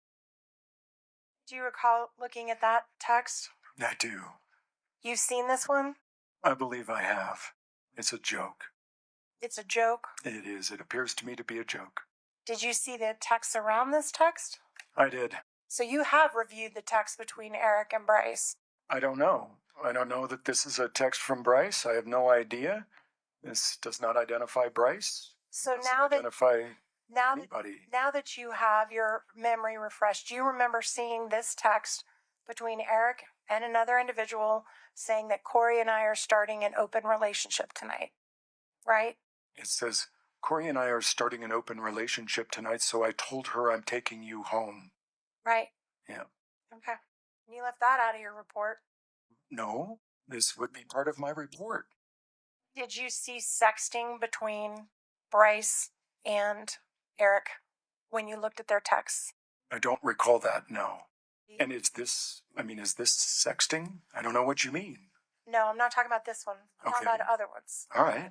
Do you recall looking at that text? I do. You've seen this one? I believe I have. It's a joke. It's a joke? It is. It appears to me to be a joke. Did you see the text around this text? I did. So you have reviewed the text between Eric and Bryce? I don't know. I don't know that this is a text from Bryce. I have no idea. This does not identify Bryce. So Doesn't now that identify now anybody. now that you have your memory refreshed, do you remember seeing this text between Eric and another individual saying that Kouri and I are starting an open relationship tonight? Right? It says, Kouri and I are starting an open relationship tonight, so I told her I'm taking you home. Right. Yeah. Okay. And you left that out of your report. No, this would be part of my report. Did you see sexting between Bryce and Eric when you looked at their texts? I don't recall that, no. And is this sexting? I don't know what you mean. No, I'm not talking about this one. I'm talking Okay. about other ones. All right.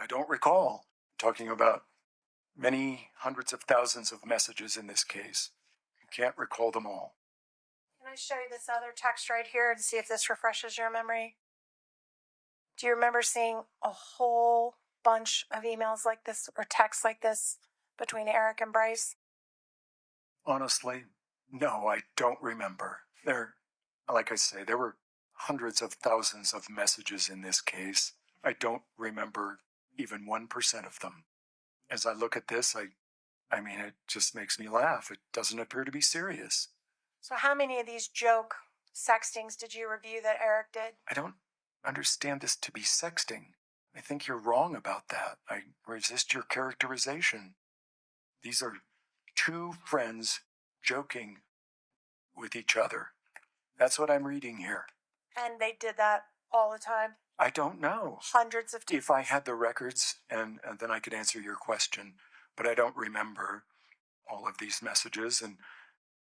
I don't recall talking about many hundreds of thousands of messages in this case. I can't recall them all. Can I show you this other text right here to see if this refreshes your memory? Do you remember seeing a whole bunch of emails like this or texts like this between Eric and Bryce? Honestly, no, I don't remember. Like I say, there were hundreds of thousands of messages in this case. I don't remember even 1% of them. As I look at this, I mean, it just makes me laugh. It doesn't appear to be serious. So how many of these joke sextings did you review that Eric did? I don't understand this to be sexting. I think you're wrong about that. I resist your characterization. These are two friends joking with each other. That's what I'm reading here. And they did that all the time? I don't know. Hundreds of times? If I had the records, and then I could answer your question, but I don't remember all of these messages, and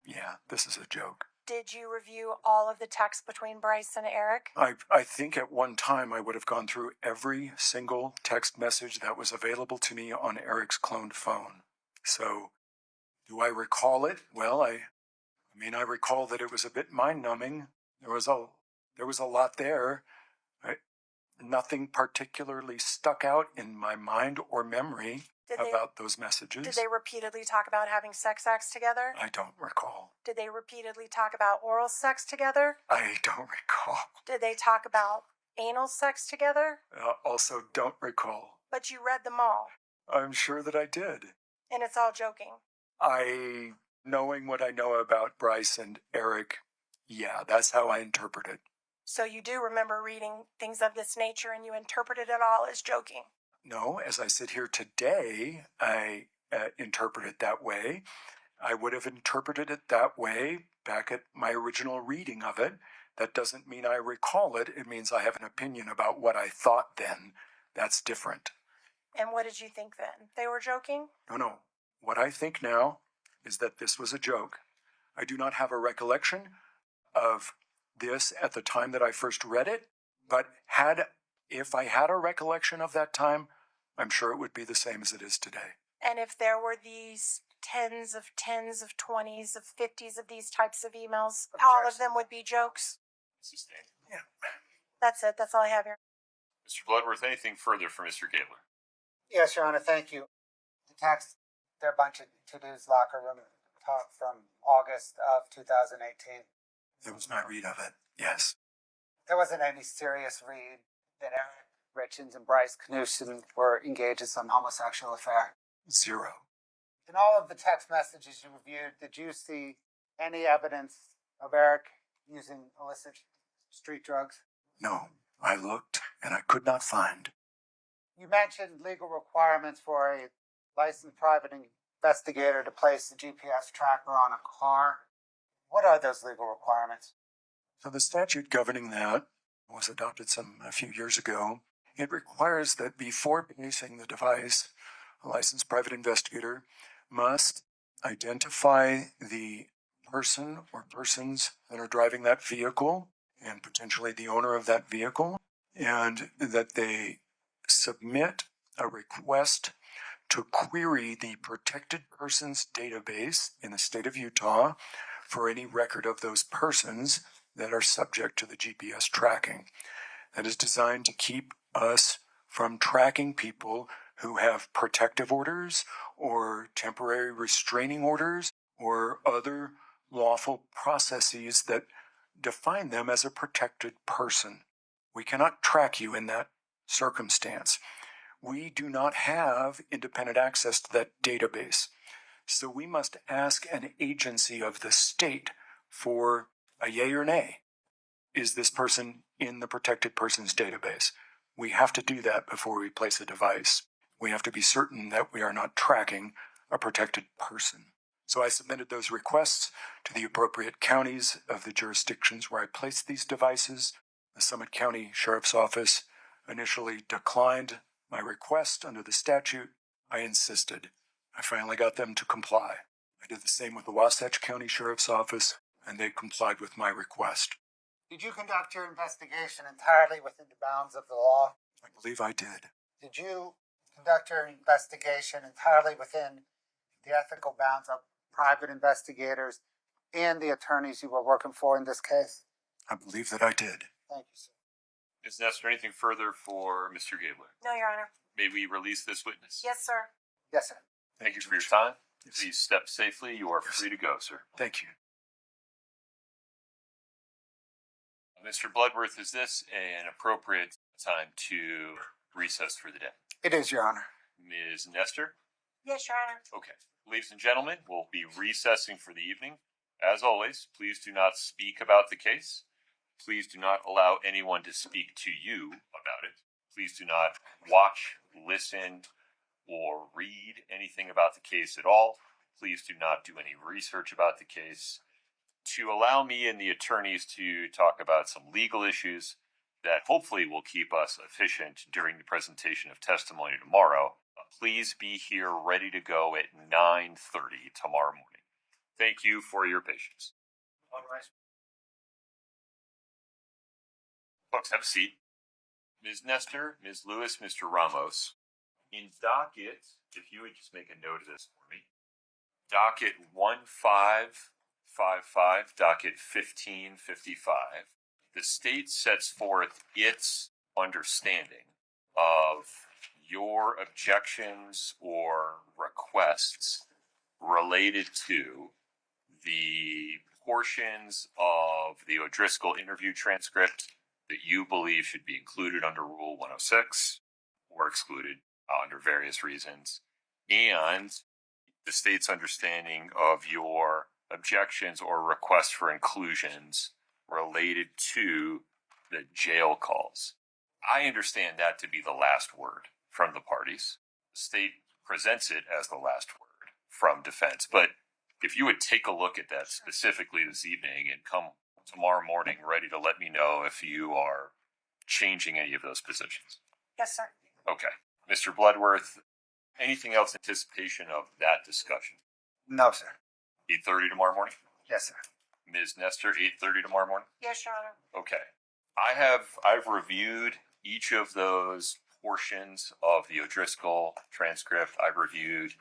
yeah, this is a joke. Did you review all of the texts between Bryce and Eric? I think at one time I would have gone through every single text message that was available to me on Eric's cloned phone. So, do I recall it? Well, I recall that it was a bit mind-numbing. There was a lot there. Nothing particularly stuck out in my mind or memory about those messages. Did they repeatedly talk about having sex acts together? I don't recall. Did they repeatedly talk about oral sex together? I don't recall. Did they talk about anal sex together? Also don't recall. But you read them all. I'm sure that I did. And it's all joking. Knowing what I know about Bryce and Eric, yeah, that's how I interpret it. So you do remember reading things of this nature and you interpreted it all as joking? No, as I sit here today, I interpret it that way. I would have interpreted it that way back at my original reading of it. That doesn't mean I recall it. It means I have an opinion about what I thought then. That's different. And what did you think then? They were joking? No. What I think now is that this was a joke. I do not have a recollection of this at the time that I first read it, but if I had a recollection of that time, I'm sure it would be the same as it is today. And if there were these tens of 20s of 50s of these types of emails, all of them would be jokes? Yeah. That's it. That's all I have here. Mr. Bloodworth, anything further from Mr. Gabler? Yes, Your Honor, thank you. The text, they're a bunch of to-dos locker room talk from August of 2018. That was my read of it, yes. There wasn't any serious read that Eric Richins and Bryce Knutson were engaged in some homosexual affair. Zero. In all of the text messages you reviewed, did you see any evidence of Eric using illicit street drugs? No, I looked and I could not find. You mentioned legal requirements for a licensed private investigator to place the GPS tracker on a car. What are those legal requirements? So the statute governing that was adopted a few years ago, It requires that before placing the device, a licensed private investigator must identify the person or persons that are driving that vehicle and potentially the owner of that vehicle, and that they submit a request to query the protected persons database in the state of Utah for any record of those persons that are subject to the GPS tracking. That is designed to keep us from tracking people who have protective orders or temporary restraining orders or other lawful processes that define them as a protected person. We cannot track you in that circumstance. We do not have independent access to that database. So we must ask an agency of the state for a yay or nay. Is this person in the protected persons database? We have to do that before we place a device. We have to be certain that we are not tracking a protected person. So I submitted those requests to the appropriate counties of the jurisdictions where I placed these devices. The Summit County Sheriff's Office initially declined my request under the statute. I insisted. I finally got them to comply. I did the same with the Wasatch County Sheriff's Office, and they complied with my request. Did you conduct your investigation entirely within the bounds of the law? I believe I did. Did you conduct your investigation entirely within the ethical bounds of private investigators and the attorneys you were working for in this case? I believe that I did. Thank you, sir. Ms. Nestor, anything further for Mr. Gabler? No, Your Honor. May we release this witness? Yes, sir. Yes, sir. Thank you for your time. Yes. Please step safely. You are free to go, sir. Thank you. Mr. Bloodworth, is this an appropriate time to recess for the day? It is, Your Honor. Ms. Nestor? Yes, Your Honor. Okay. Ladies and gentlemen, we'll be recessing for the evening. As always, please do not speak about the case. Please do not allow anyone to speak to you about it. Please do not watch, listen, or read anything about the case at all. Please do not do any research about the case. To allow me and the attorneys to talk about some legal issues that hopefully will keep us efficient during the presentation of testimony tomorrow, please be here ready to go at 9:30 tomorrow morning. Thank you for your patience. All right. Folks, have a seat. Ms. Nestor, Ms. Lewis, Mr. Ramos, in docket, if you would just make a note of this for me, docket 1555, docket 1555, the state sets forth its understanding of your objections or requests related to the portions of the O'Driscoll interview transcript that you believe should be included under Rule 106 or excluded under various reasons, and the state's understanding of your objections or requests for inclusions related to the jail calls. I understand that to be the last word from the parties. The state presents it as the last word from defense, but if you would take a look at that specifically this evening and come tomorrow morning ready to let me know if you are changing any of those positions. Yes, sir. Okay. Mr. Bloodworth, anything else in anticipation of that discussion? No, sir. 8:30 tomorrow morning? Yes, sir. Ms. Nestor, 8:30 tomorrow morning? Yes, Your Honor. Okay. I've reviewed each of those portions of the O'Driscoll transcript. I've reviewed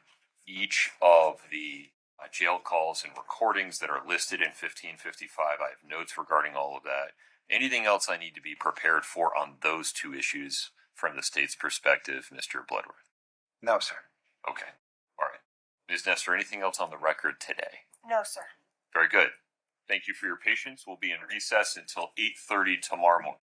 each of the jail calls and recordings that are listed in 1555. I have notes regarding all of that. Anything else I need to be prepared for on those two issues from the state's perspective, Mr. Bloodworth? No, sir. Okay. All right. Ms. Nestor, anything else on the record today? No, sir. Very good. Thank you for your patience. We'll be in recess until 8:30 tomorrow morning.